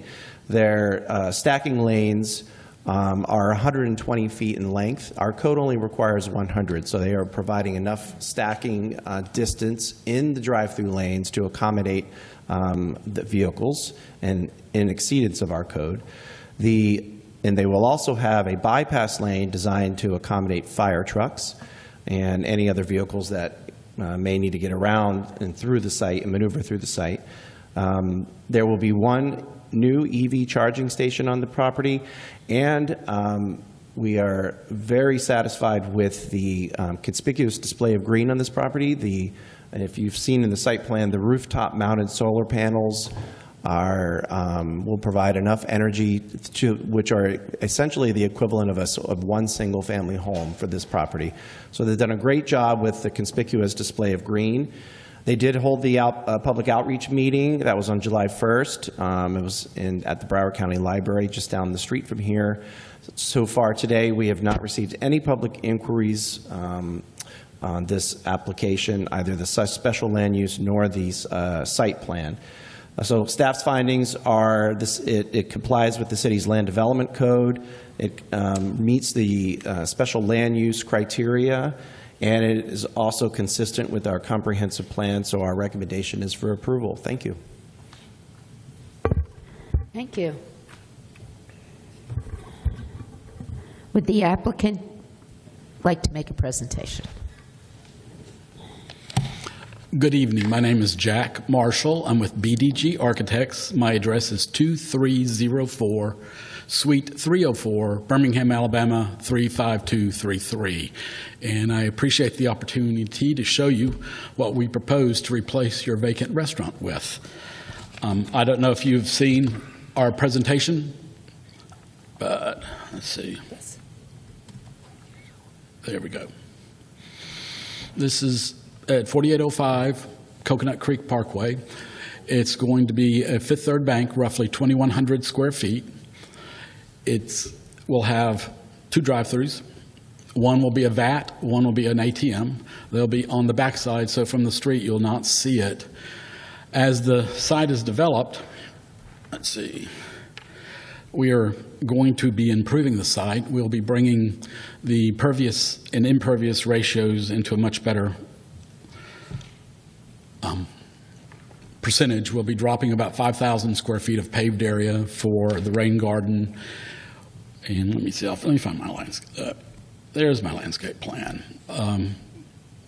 their stacking lanes are 120 feet in length. Our code only requires 100, so they are providing enough stacking distance in the drive-through lanes to accommodate the vehicles and in exceedance of our code. And they will also have a bypass lane designed to accommodate fire trucks and any other vehicles that may need to get around and through the site and maneuver through the site. There will be one new EV charging station on the property, and we are very satisfied with the conspicuous display of green on this property. And if you've seen in the site plan, the rooftop mounted solar panels will provide enough energy which are essentially the equivalent of one single family home for this property. So they've done a great job with the conspicuous display of green. They did hold the public outreach meeting. That was on July 1st. It was at the Broward County Library just down the street from here. So far today, we have not received any public inquiries on this application, either the special land use nor the site plan. So staff's findings are it complies with the city's land development code. It meets the special land use criteria, and it is also consistent with our comprehensive plan, so our recommendation is for approval. Thank you. Thank you. Would the applicant like to make a presentation? Good evening. My name is Jack Marshall. I'm with BDG Architects. My address is 2304 Suite 304, Birmingham, Alabama 35233. And I appreciate the opportunity to show you what we propose to replace your vacant restaurant with. I don't know if you've seen our presentation, but let's see. There we go. This is at 4805 Coconut Creek Parkway. It's going to be a Fifth Third Bank, roughly 2,100 square feet. It will have 2 drive-throughs. One will be a VAT, one will be an ATM. They'll be on the backside, so from the street you'll not see it. As the site is developed, let's see, We are going to be improving the site. We'll be bringing the pervious and impervious ratios into a much better percentage. We'll be dropping about 5,000 square feet of paved area for the rain garden. And let me find my landscape. There's my landscape plan.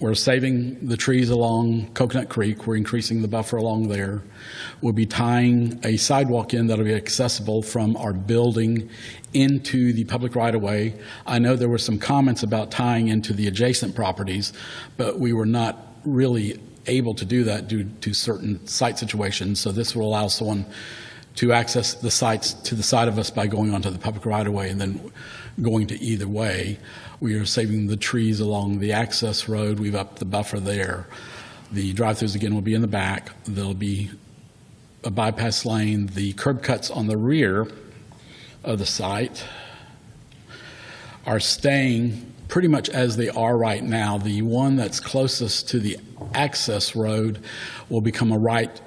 We're saving the trees along Coconut Creek. We're increasing the buffer along there. We'll be tying a sidewalk in that'll be accessible from our building into the public right-of-way. I know there were some comments about tying into the adjacent properties, but we were not really able to do that due to certain site situations. So this will allow someone to access the sites to the side of us by going onto the public right-of-way and then going to either way. We are saving the trees along the access road. We've upped the buffer there. The drive-throughs, again, will be in the back. There'll be a bypass lane. The curb cuts on the rear of the site are staying pretty much as they are right now. The one that's closest to the access road will become a right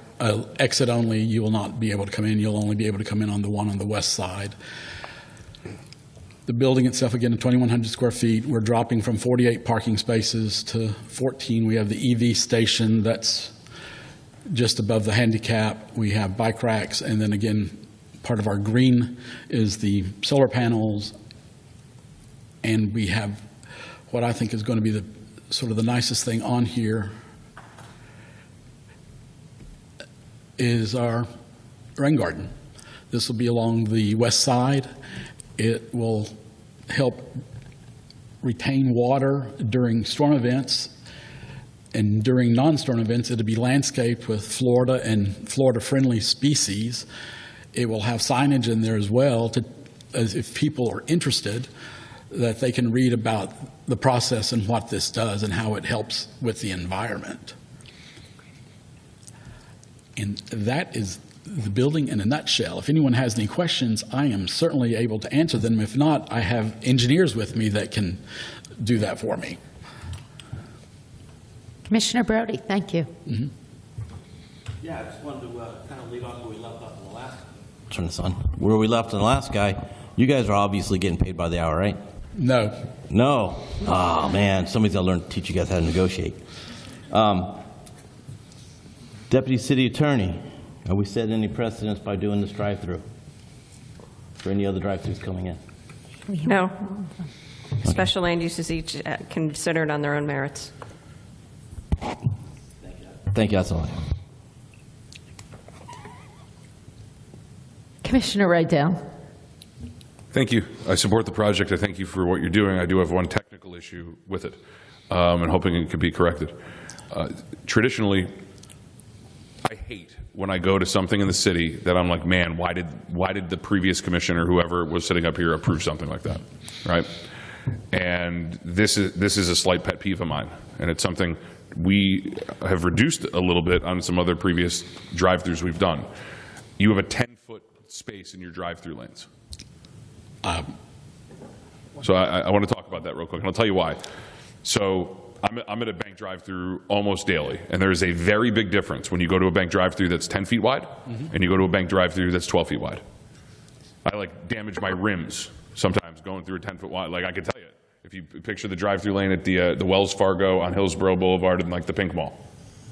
exit only. You will not be able to come in. You'll only be able to come in on the one on the west side. The building itself, again, 2,100 square feet. We're dropping from 48 parking spaces to 14. We have the EV station that's just above the handicap. We have bike racks, and then again, part of our green is the solar panels, and we have what I think is going to be the sort of the nicest thing on here is our rain garden. This will be along the west side. It will help retain water during storm events, and during non-storm events, it'll be landscaped with Florida and Florida-friendly species. It will have signage in there as well, as if people are interested, that they can read about the process and what this does and how it helps with the environment. And that is the building in a nutshell. If anyone has any questions, I am certainly able to answer them. If not, I have engineers with me that can do that for me. Commissioner Brody, thank you. Yeah, I just wanted to kind of lead off where we left off in the last. Turn this on. Where we left in the last guy, you guys are obviously getting paid by the hour, right? No. No. Oh man, somebody's got to learn to teach you guys how to negotiate. Deputy City Attorney, have we set any precedents by doing this drive-through? For any other drive-throughs coming in? No. Special land uses each considered on their own merits. Thank you. That's all I have. Commissioner Rydell. Thank you. I support the project. I thank you for what you're doing. I do have one technical issue with it, and hoping it can be corrected. Traditionally, I hate when I go to something in the city that I'm like, man, why did the previous commissioner, whoever was sitting up here, approve something like that, right? And this is a slight pet peeve of mine, and it's something we have reduced a little bit on some other previous drive-throughs we've done. You have a 10-foot space in your drive-through lanes. So I want to talk about that real quick, and I'll tell you why. So I'm at a bank drive-through almost daily, and there's a very big difference when you go to a bank drive-through that's 10 feet wide and you go to a bank drive-through that's 12 feet wide. I like damage my rims sometimes going through a 10-foot wide. Like I can tell you, if you picture the drive-through lane at the Wells Fargo on Hillsborough Boulevard and like the Pink Mall,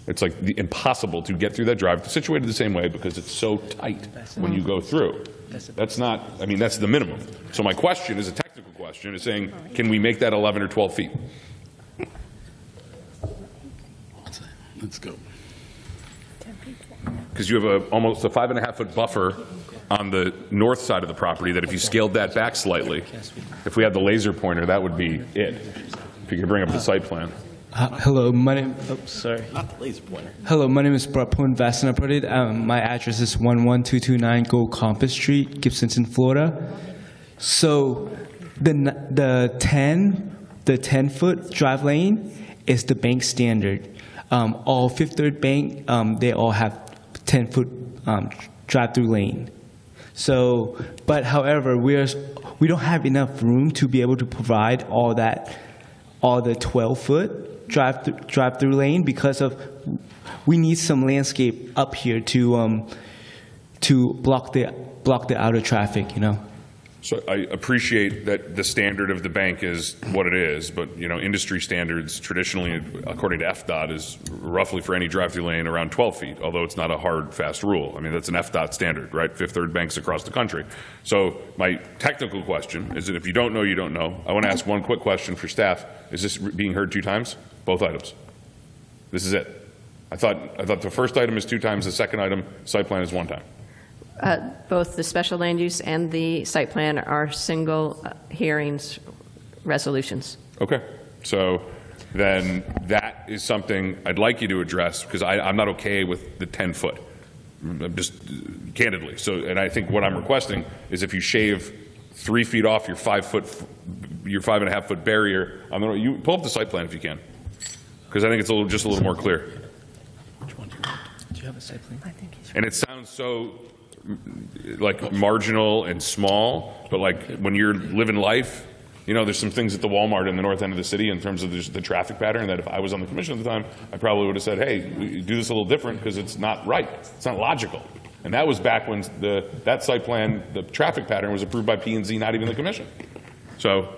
it's like impossible to get through that drive, situated the same way because it's so tight when you go through. That's not, I mean, that's the minimum. So my question is a technical question, is saying, can we make that 11 or 12 feet? Let's go. Because you have almost a 5.5-foot buffer on the north side of the property that if you scaled that back slightly, if we had the laser pointer, that would be it. If you could bring up the site plan. Hello, my name. Oh, sorry. Not the laser pointer. Hello, my name is Prapun Vasanapratit. My address is 11229 Gold Compass Street, Gibsonton, Florida. So, the 10-foot drive lane is the bank standard. All Fifth Third Bank, they all have 10-foot drive-through lane. So, but however, we don't have enough room to be able to provide all the 12-foot drive-through lane because of we need some landscape up here to to block the outer traffic, you know. So I appreciate that the standard of the bank is what it is, but industry standards traditionally, according to FDOT, is roughly for any drive-through lane around 12 feet, although it's not a hard, fast rule. I mean, that's an FDOT standard, right? Fifth Third banks across the country. So my technical question is that if you don't know, you don't know. I want to ask one quick question for staff. Is this being heard 2 times? Both items. This is it. I thought the first item is 2 times, the second item, site plan, is 1 time. Both the special land use and the site plan are single hearings resolutions. Okay. So then that is something I'd like you to address, because I'm not okay with the 10-foot, just candidly. So, and I think what I'm requesting is if you shave 3 feet off your 5.5-foot barrier, you pull up the site plan if you can, because I think it's just a little more clear. Which one do you want? Do you have a site plan? I think And it sounds so like marginal and small, but like when you're living life, there's some things at the Walmart in the north end of the city in terms of the traffic pattern that if I was on the commission at the time, I probably would have said, hey, we do this a little different because it's not right. It's not logical. And that was back when that site plan, the traffic pattern was approved by P&Z, not even the commission. So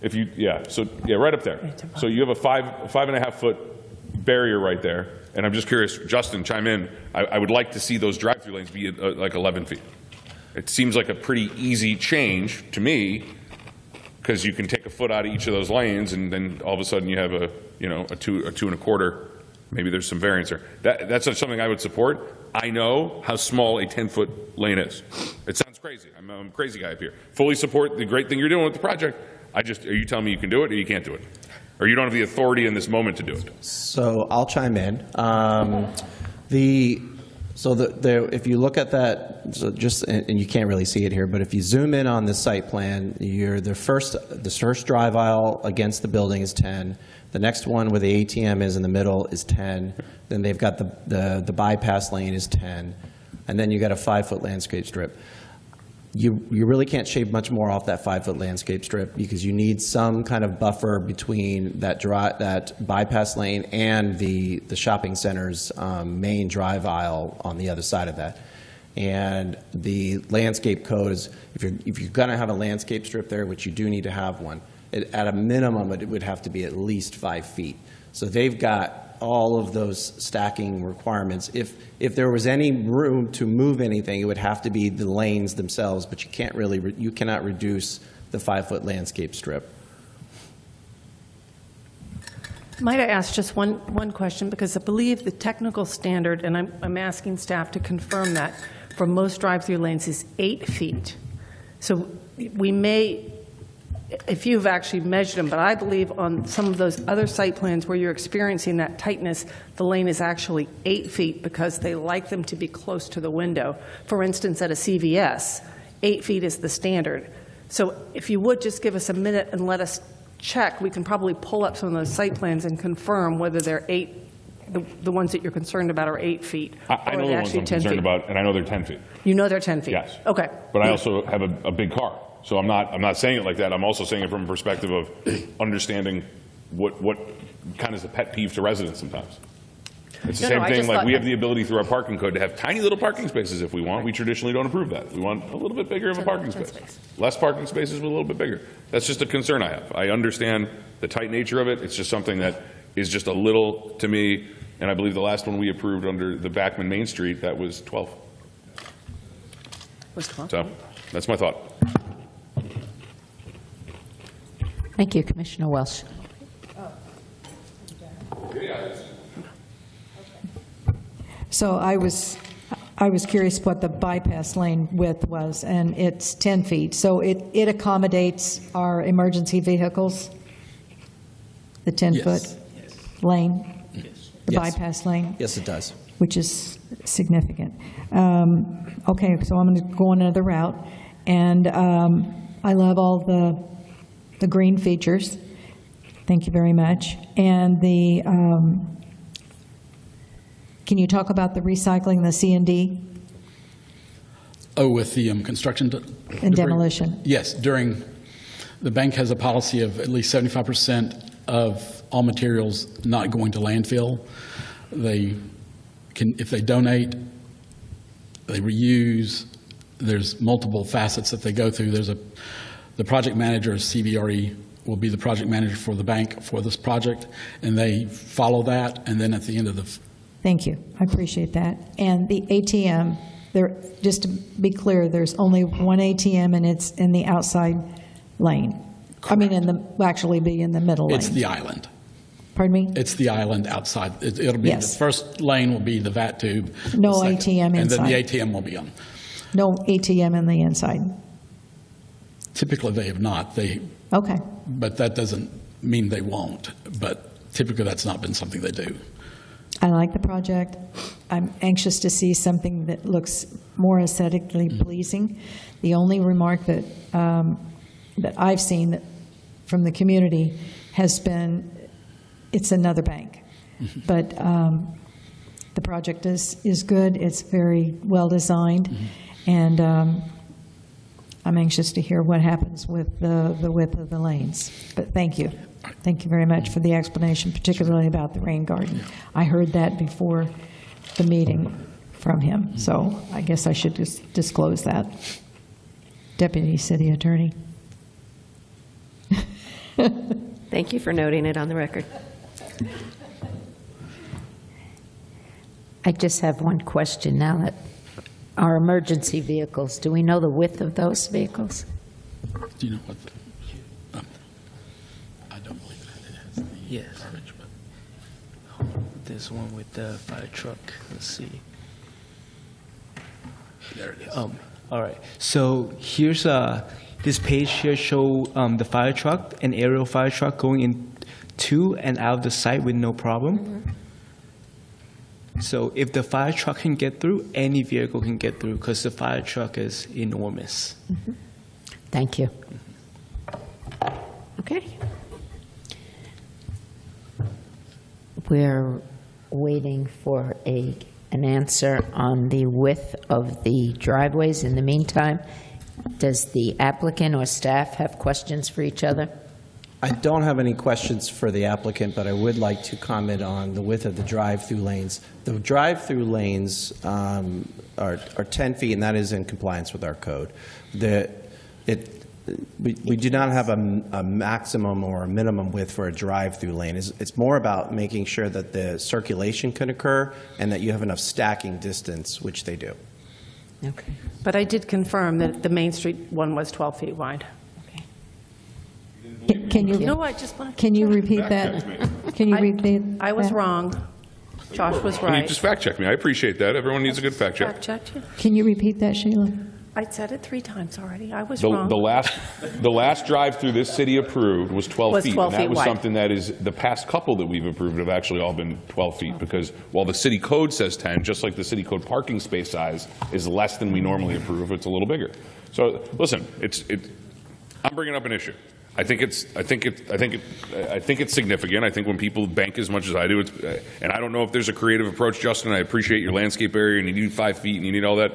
right up there. So you have a 5.5-foot barrier right there. And I'm just curious, Justin, chime in. I would like to see those drive-through lanes be like 11 feet. It seems like a pretty easy change to me, because you can take a foot out of each of those lanes, and then all of a sudden you have a 2.25. Maybe there's some variance there. That's something I would support. I know how small a 10-foot lane is. It sounds crazy. I'm a crazy guy up here. Fully support the great thing you're doing with the project. Are you telling me you can do it or you can't do it? Or you don't have the authority in this moment to do it? So I'll chime in. If you look at that, and you can't really see it here, but if you zoom in on the site plan, the first drive aisle against the building is 10. The next one where the ATM is in the middle is 10. Then they've got the bypass lane is 10. And then you got a 5-foot landscape strip. You really can't shave much more off that 5-foot landscape strip, because you need some kind of buffer between that bypass lane and the shopping center's main drive aisle on the other side of that. And the landscape code is, if you're going to have a landscape strip there, which you do need to have one, at a minimum it would have to be at least 5 feet. So they've got all of those stacking requirements. If there was any room to move anything, it would have to be the lanes themselves, but you cannot reduce the 5-foot landscape strip. Might I ask just one question, because I believe the technical standard, and I'm asking staff to confirm that, for most drive-through lanes is 8 feet. So we may, if you've actually measured them, but I believe on some of those other site plans where you're experiencing that tightness, the lane is actually 8 feet because they like them to be close to the window. For instance, at a CVS, 8 feet is the standard. So if you would just give us a minute and let us check, we can probably pull up some of those site plans and confirm whether they're 8, the ones that you're concerned about are 8 feet. I know the ones I'm concerned about, and I know they're 10 feet. You know they're 10 feet? Yes. Okay. But I also have a big car. So I'm not saying it like that. I'm also saying it from a perspective of understanding what kind of is a pet peeve to residents sometimes. It's the same thing, like we have the ability through our parking code to have tiny little parking spaces if we want. We traditionally don't approve that. We want a little bit bigger of a parking space. Less parking spaces with a little bit bigger. That's just a concern I have. I understand the tight nature of it. It's just something that is just a little, to me, and I believe the last one we approved under the Backman Main Street, that was 12. Was 12? So that's my thought. Thank you, Commissioner Welsh. So I was curious what the bypass lane width was, and it's 10 feet. So it accommodates our emergency vehicles, the 10-foot lane, the bypass lane? Yes, it does. Which is significant. Okay, so I'm going to go on another route, and I love all the green features. Thank you very much. And can you talk about the recycling, the C&D? Oh, with the construction and demolition? Yes, the bank has a policy of at least 75% of all materials not going to landfill. If they donate they reuse. There's multiple facets that they go through. The project manager, CBRE, will be the project manager for the bank for this project, and they follow that, and then at the end of the... Thank you. I appreciate that. And the ATM, just to be clear, there's only one ATM, and it's in the outside lane. I mean, actually be in the middle lane. It's the island. Pardon me? It's the island outside. It'll be Yes. the first lane will be the VAT tube. No the second- ATM And then inside. the ATM will be on. No ATM in the inside. Typically, they have not. Okay. But that doesn't mean they won't. But typically, that's not been something they do. I like the project. I'm anxious to see something that looks more aesthetically pleasing. The only remark that I've seen from the community has been, it's another bank. But the project is good. It's very well designed, and I'm anxious to hear what happens with the width of the lanes. But thank you. Thank you very much for the explanation, particularly about the rain garden. I heard that before the meeting from him, so I guess I should just disclose that. Deputy City Attorney. Thank you for noting it on the record. I just have one question now that our emergency vehicles, do we know the width of those vehicles? Do you know what I don't believe that it has. Yes. There's one with the fire truck. Let's see. There it is. All right. So here's this page here show the fire truck, an aerial fire truck going in to and out of the site with no problem. So if the fire truck can get through, any vehicle can get through because the fire truck is enormous. Thank you. Okay. We're waiting for an answer on the width of the driveways. In the meantime, does the applicant or staff have questions for each other? I don't have any questions for the applicant, but I would like to comment on the width of the drive-through lanes. The drive-through lanes are 10 feet, and that is in compliance with our code. We do not have a maximum or a minimum width for a drive-through lane. It's more about making sure that the circulation can occur and that you have enough stacking distance, which they do. Okay. But I did confirm that the Main Street one was 12 feet wide. Can you? You know what, just want to... Can you repeat that? Can you repeat? I was that? wrong. Josh was Can you right. just fact check me? I appreciate that. Everyone needs a good fact check. Fact checked you. Can you repeat that, Sheila? I said it 3 times already. I was The wrong. last drive-through this city approved was 12 Was feet. 12 and that feet was wide. something that is, the past couple that we've approved have actually all been 12 feet, because while the city code says 10, just like the city code parking space size is less than we normally approve, it's a little bigger. So, listen, I'm bringing up an issue. I think it's significant. I think when people bank as much as I do, and I don't know if there's a creative approach, Justin. I appreciate your landscape area, and you need 5 feet, and you need all that.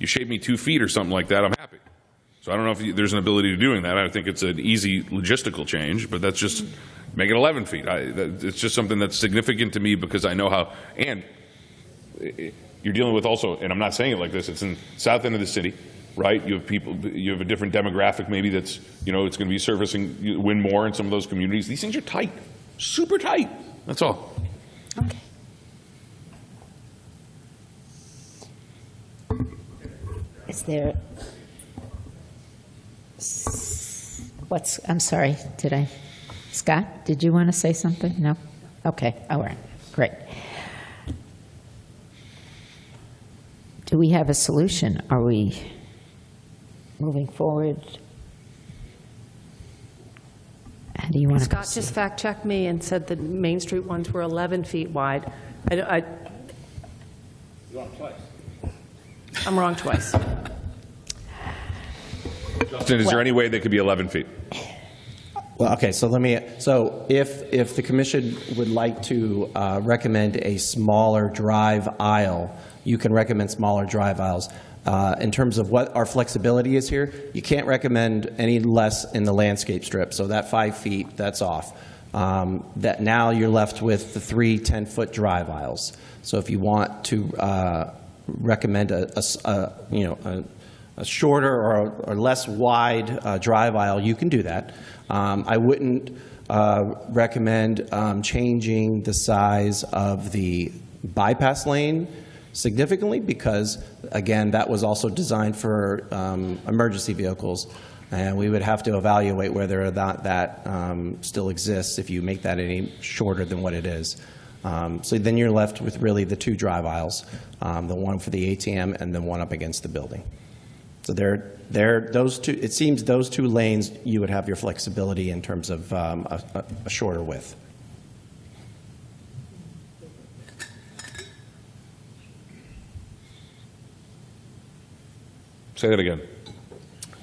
You shave me 2 feet or something like that, I'm happy. So I don't know if there's an ability to doing that. I think it's an easy logistical change, but that's just make it 11 feet. It's just something that's significant to me because I know how. And you're dealing with also, and I'm not saying it like this. It's in south end of the city. Right, you have people. You have a different demographic. Maybe that's it's going to be servicing Win More in some of those communities. These things are tight, super tight. That's all. Okay. Is there? I'm sorry. Did I? Scott, did you want to say something? No. Okay. All right. Great. Do we have a solution? Are we moving forward? How do you want to Scott proceed? just fact-checked me and said the Main Street ones were 11 feet wide. I'm wrong twice. Justin, is there any way they could be 11 feet? Well, okay, so if the commission would like to recommend a smaller drive aisle, you can recommend smaller drive aisles. In terms of what our flexibility is here, you can't recommend any less in the landscape strip. So that 5 feet, that's off. That now you're left with the 3 10-foot drive aisles. So if you want to recommend a shorter or less wide drive aisle, you can do that. I wouldn't recommend changing the size of the bypass lane significantly because, again, that was also designed for emergency vehicles, and we would have to evaluate whether or not that still exists if you make that any shorter than what it is. So then you're left with really the two drive aisles, the one for the ATM and then one up against the building. So those two. It seems those two lanes you would have your flexibility in terms of a shorter width. Say that again.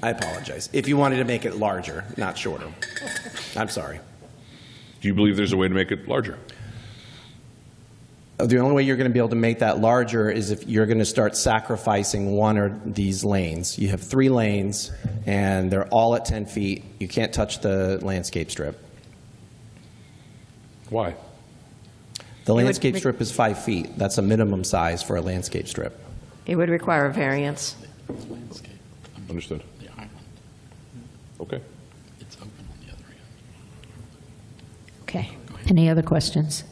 I apologize. If you wanted to make it larger, not shorter. I'm sorry. Do you believe there's a way to make it larger? The only way you're going to be able to make that larger is if you're going to start sacrificing one of these lanes. You have 3 lanes, and they're all at 10 feet. You can't touch the landscape strip. Why? The landscape strip is 5 feet. That's a minimum size for a landscape strip. It would require a variance. Understood. Okay. Okay. Any other questions?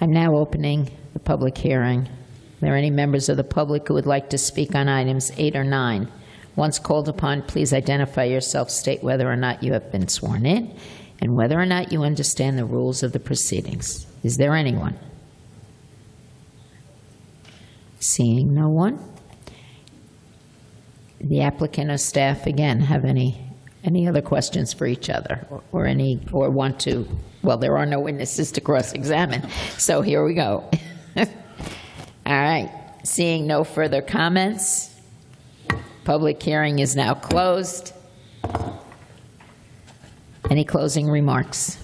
I'm now opening the public hearing. Are there any members of the public who would like to speak on items 8 or 9? Once called upon, please identify yourself, state whether or not you have been sworn in, and whether or not you understand the rules of the proceedings. Is there anyone? Seeing no one. The applicant or staff, again, have any other questions for each other or want to? Well, there are no witnesses to cross-examine, so here we go. All right. Seeing no further comments, public hearing is now closed. Any closing remarks?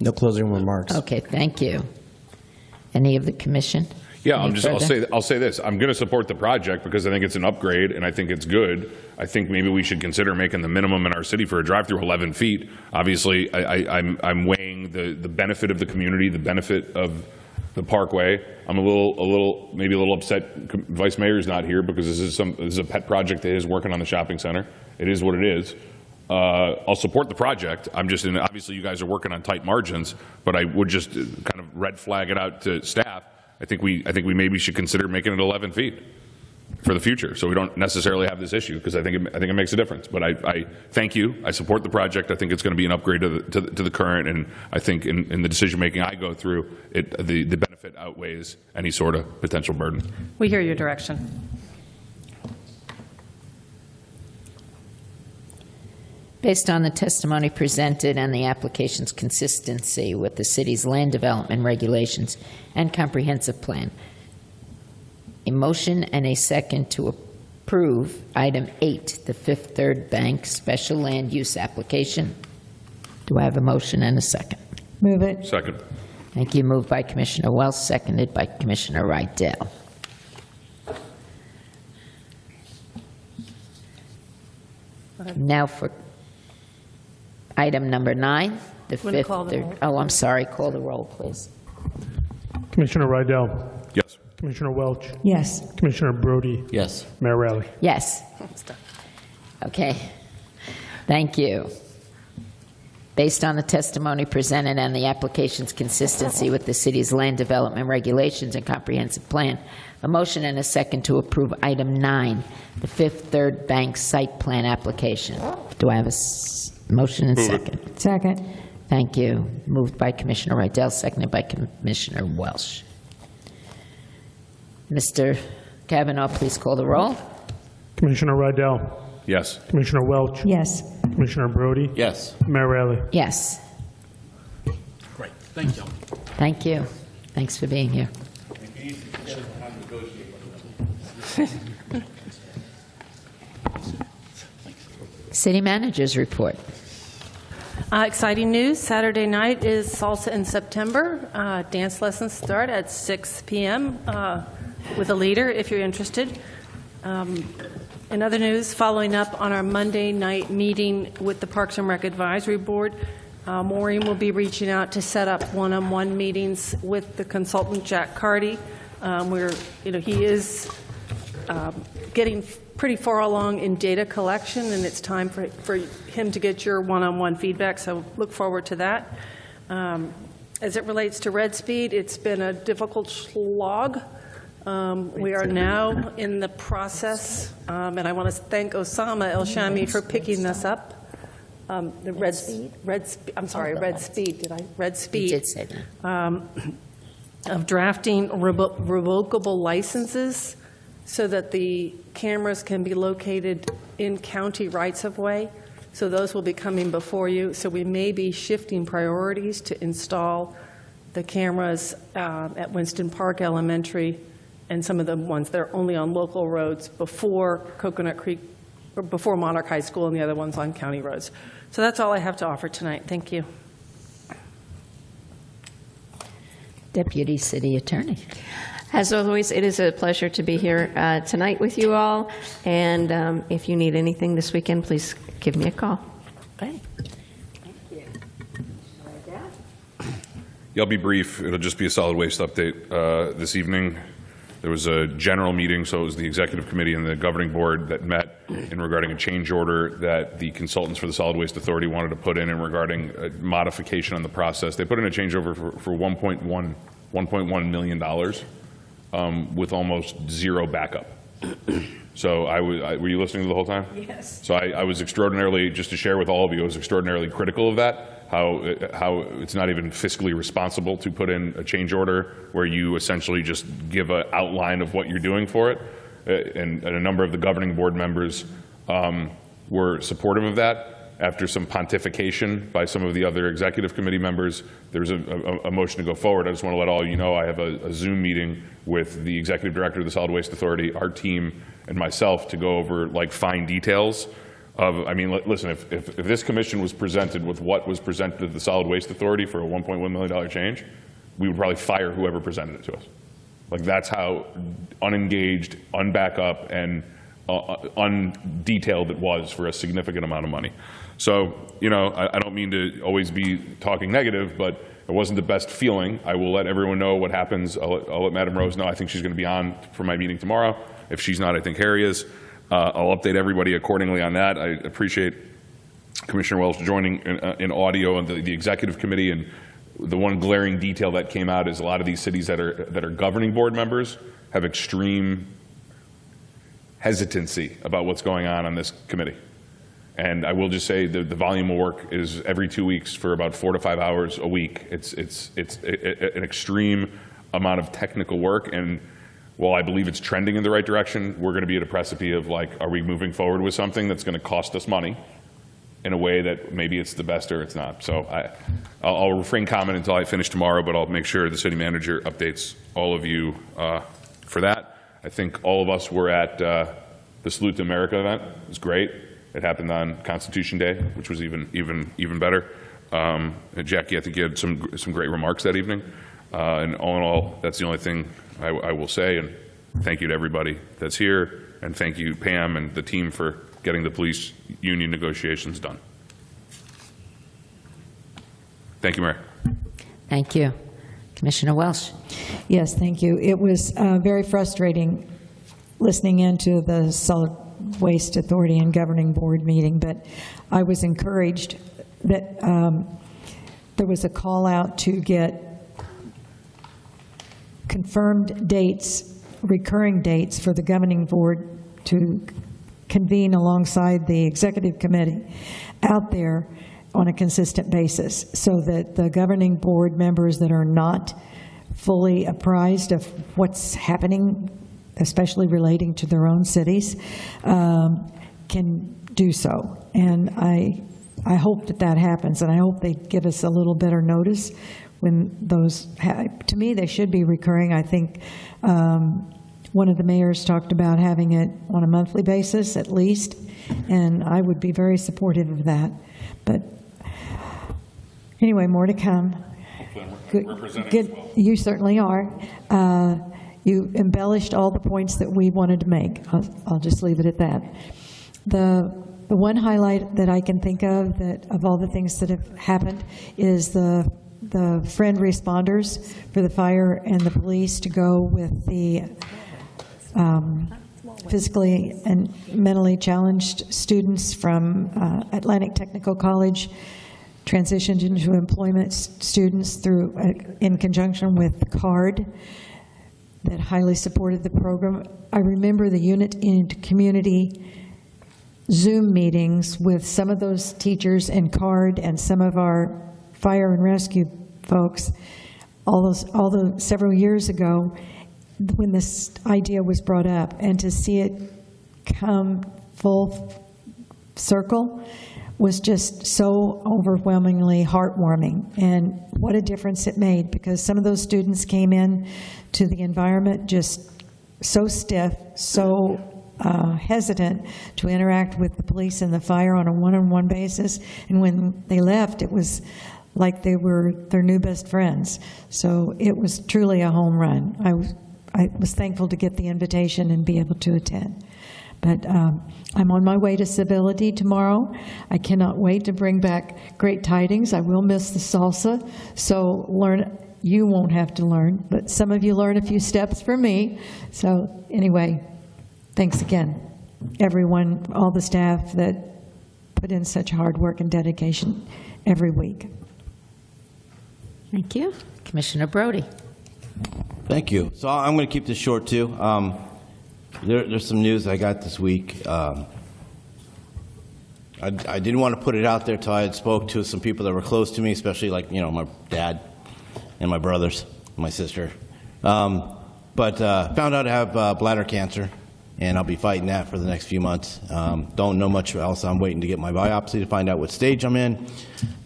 No closing remarks. Okay, thank you. Any of the commission? Yeah, I'll say this. I'm going to support the project because I think it's an upgrade and I think it's good. I think maybe we should consider making the minimum in our city for a drive-through 11 feet. Obviously, I'm weighing the benefit of the community, the benefit of the parkway. I'm maybe a little upset Vice Mayor's not here because this is a pet project that is working on the shopping center. It is what it is. I'll support the project. Obviously you guys are working on tight margins, but I would just kind of red flag it out to staff. I think we maybe should consider making it 11 feet for the future, so we don't necessarily have this issue, because I think it makes a difference. But I thank you. I support the project. I think it's going to be an upgrade to the current, and I think in the decision making I go through, the benefit outweighs any sort of potential burden. We hear your direction. Based on the testimony presented and the application's consistency with the city's land development regulations and comprehensive plan, a motion and a second to approve item 8, the Fifth Third Bank special land use application. Do I have a motion and a second? Move it. Second. Thank you. Moved by Commissioner Welch, seconded by Commissioner Rydell. Now for item number 9, the Fifth Third. Oh, I'm sorry. Call the roll, please. Commissioner Rydell. Yes. Commissioner Welch. Yes. Commissioner Brody. Yes. Mayor Rowley. Yes. Okay. Thank you. Based on the testimony presented and the application's consistency with the city's land development regulations and comprehensive plan, a motion and a second to approve item 9, the Fifth Third Bank site plan application. Do I have a motion and second? Second. Thank you. Moved by Commissioner Rydell, seconded by Commissioner Welch. Mr. Kavanaugh, please call the roll. Commissioner Rydell. Yes. Commissioner Welch. Yes. Commissioner Brody. Yes. Mayor Rowley. Yes. Great. Thank you. Thank you. Thanks for being here. City Manager's report. Exciting news. Saturday night is Salsa in September. Dance lessons start at 6 p.m. With a leader, if you're interested. In other news, following up on our Monday night meeting with the Parks and Rec Advisory Board, Maureen will be reaching out to set up one-on-one meetings with the consultant, Jack Carty. He is getting pretty far along in data collection, and it's time for him to get your one-on-one feedback, so look forward to that. As it relates to red speed, it's been a difficult slog. We are now in the process, and I want to thank Osama El-Shami for picking this up. The red speed. You did say that. Of drafting revocable licenses so that the cameras can be located in county rights-of-way. So those will be coming before you. So we may be shifting priorities to install the cameras at Winston Park Elementary and some of the ones that are only on local roads before Coconut Creek, or before Monarch High School, and the other ones on county roads. So that's all I have to offer tonight. Thank you. Deputy City Attorney. As always, it is a pleasure to be here tonight with you all. And if you need anything this weekend, please give me a call. Okay. Yeah, I'll be brief. It'll just be a solid waste update this evening. There was a general meeting, so it was the executive committee and the governing board that met in regarding a change order that the consultants for the Solid Waste Authority wanted to put in regarding a modification on the process. They put in a change over for $1.1 million with almost zero backup. So were you listening to the whole time? Yes. So I was extraordinarily, just to share with all of you, I was extraordinarily critical of that. How it's not even fiscally responsible to put in a change order where you essentially just give an outline of what you're doing for it. And a number of the governing board members were supportive of that. After some pontification by some of the other executive committee members, there was a motion to go forward. I just want to let all you know I have a Zoom meeting with the executive director of the Solid Waste Authority, our team, and myself to go over like fine details. Listen, if this commission was presented with what was presented to the Solid Waste Authority for a $1.1 million change, we would probably fire whoever presented it to us. Like, that's how unengaged, unback-up, and undetailed it was for a significant amount of money. So, I don't mean to always be talking negative, but it wasn't the best feeling. I will let everyone know what happens. I'll let Madam Rose know. I think she's going to be on for my meeting tomorrow. If she's not, I think Harry is. I'll update everybody accordingly on that. I appreciate Commissioner Welch joining in audio and the executive committee. And the one glaring detail that came out is a lot of these cities that are governing board members have extreme hesitancy about what's going on this committee. And I will just say the volume of work is every 2 weeks for about 4 to 5 hours a week. It's an extreme amount of technical work. And while I believe it's trending in the right direction, we're going to be at a precipice of, like, are we moving forward with something that's going to cost us money in a way that maybe it's the best or it's not. So I'll refrain comment until I finish tomorrow, but I'll make sure the city manager updates all of you for that. I think all of us were at the Salute to America event. It was great. It happened on Constitution Day, which was even better. Jackie, I think you had some great remarks that evening. And all in all, that's the only thing I will say, and thank you to everybody that's here, and thank you, Pam, and the team for getting the police union negotiations done. Thank you, Mayor. Thank you. Commissioner Welch. Yes, thank you. It was very frustrating listening into the Solid Waste Authority and Governing Board meeting, but I was encouraged that there was a call out to get confirmed dates, recurring dates for the governing board to convene alongside the executive committee out there on a consistent basis, so that the governing board members that are not fully apprised of what's happening, especially relating to their own cities, can do so. And I hope that happens, and I hope they give us a little better notice when those, to me, they should be recurring. I think one of the mayors talked about having it on a monthly basis at least, and I would be very supportive of that. But anyway, more to come. Good. You certainly are. You embellished all the points that we wanted to make. I'll just leave it at that. The the one highlight that I can think of, that of all the things that have happened, is the friend responders for the fire and the police to go with the physically and mentally challenged students from Atlantic Technical College, transitioned into employment students through, in conjunction with CARD, that highly supported the program. I remember the unit in community Zoom meetings with some of those teachers and CARD and some of our fire and rescue folks, several years ago when this idea was brought up, and to see it come full circle was just so overwhelmingly heartwarming. And what a difference it made, because some of those students came in to the environment just so stiff, so hesitant to interact with the police and the fire on a one-on-one basis. And when they left, it was like they were their new best friends. So it was truly a home run. I was thankful to get the invitation and be able to attend. But I'm on my way to Civility tomorrow. I cannot wait to bring back great tidings. I will miss the salsa, so you won't have to learn, but some of you learn a few steps from me. So anyway, thanks again, everyone, all the staff that put in such hard work and dedication every week. Thank you. Commissioner Brody. Thank you. So I'm going to keep this short, too. There's some news I got this week. I didn't want to put it out there till I had spoke to some people that were close to me, especially like, my dad and my brothers, my sister. But found out I have bladder cancer, and I'll be fighting that for the next few months. Don't know much else. I'm waiting to get my biopsy to find out what stage I'm in.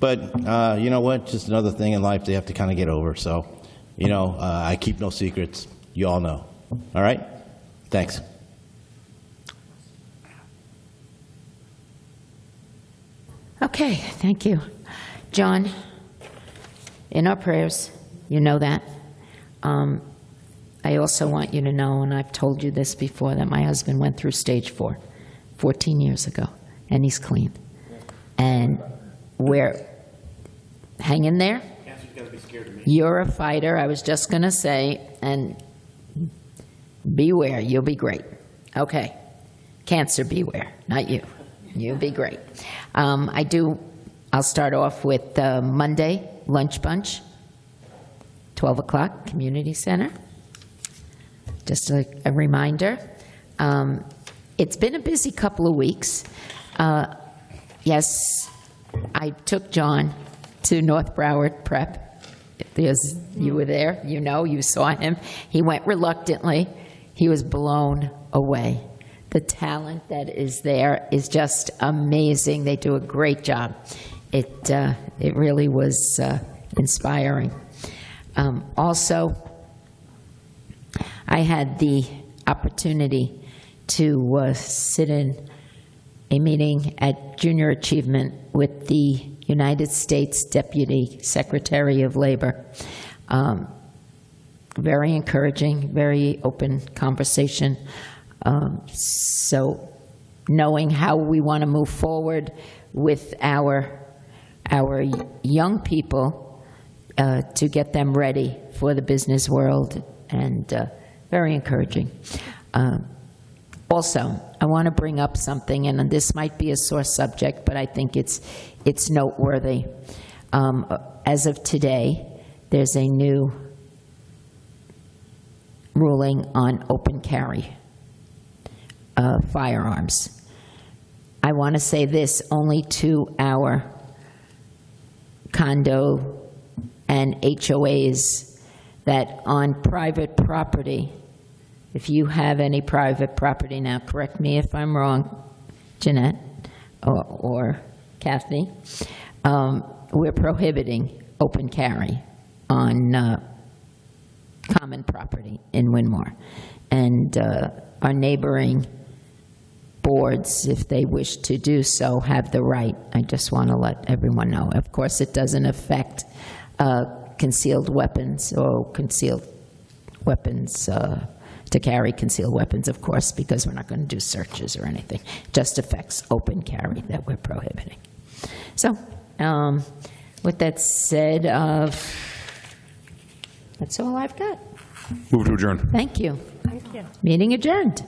But you know what? Just another thing in life they have to kind of get over. So, I keep no secrets. You all know. All right? Thanks. Okay, thank you. John, in our prayers, you know that. I also want you to know, and I've told you this before, that my husband went through stage 4 14 years ago, and he's clean. And we're hanging there. You're a fighter, I was just going to say, and beware, you'll be great. Okay. Cancer, beware, not you. You'll be great. I'll start off with Monday, lunch bunch, 12 o'clock, Community Center. Just a reminder. It's been a busy couple of weeks. Yes, I took John to North Broward Prep. You were there, you saw him. He went reluctantly. He was blown away. The talent that is there is just amazing. They do a great job. It really was inspiring. Also, I had the opportunity to sit in a meeting at Junior Achievement with the United States Deputy Secretary of Labor. Very encouraging, very open conversation. So knowing how we want to move forward with our young people to get them ready for the business world, and very encouraging. Also, I want to bring up something, and this might be a sore subject, but I think it's noteworthy. As of today, there's a new ruling on open carry firearms. I want to say this only to our condo and HOAs, that on private property, if you have any private property, now correct me if I'm wrong, Jeanette or Kathy, we're prohibiting open carry on common property in Winmore. And our neighboring boards, if they wish to do so, have the right. I just want to let everyone know. Of course, it doesn't affect concealed weapons or concealed weapons to carry concealed weapons, of course, because we're not going to do searches or anything. It just affects open carry that we're prohibiting. So, with that said, that's all I've got. Move to adjourn. Thank you. Thank you. Meeting adjourned.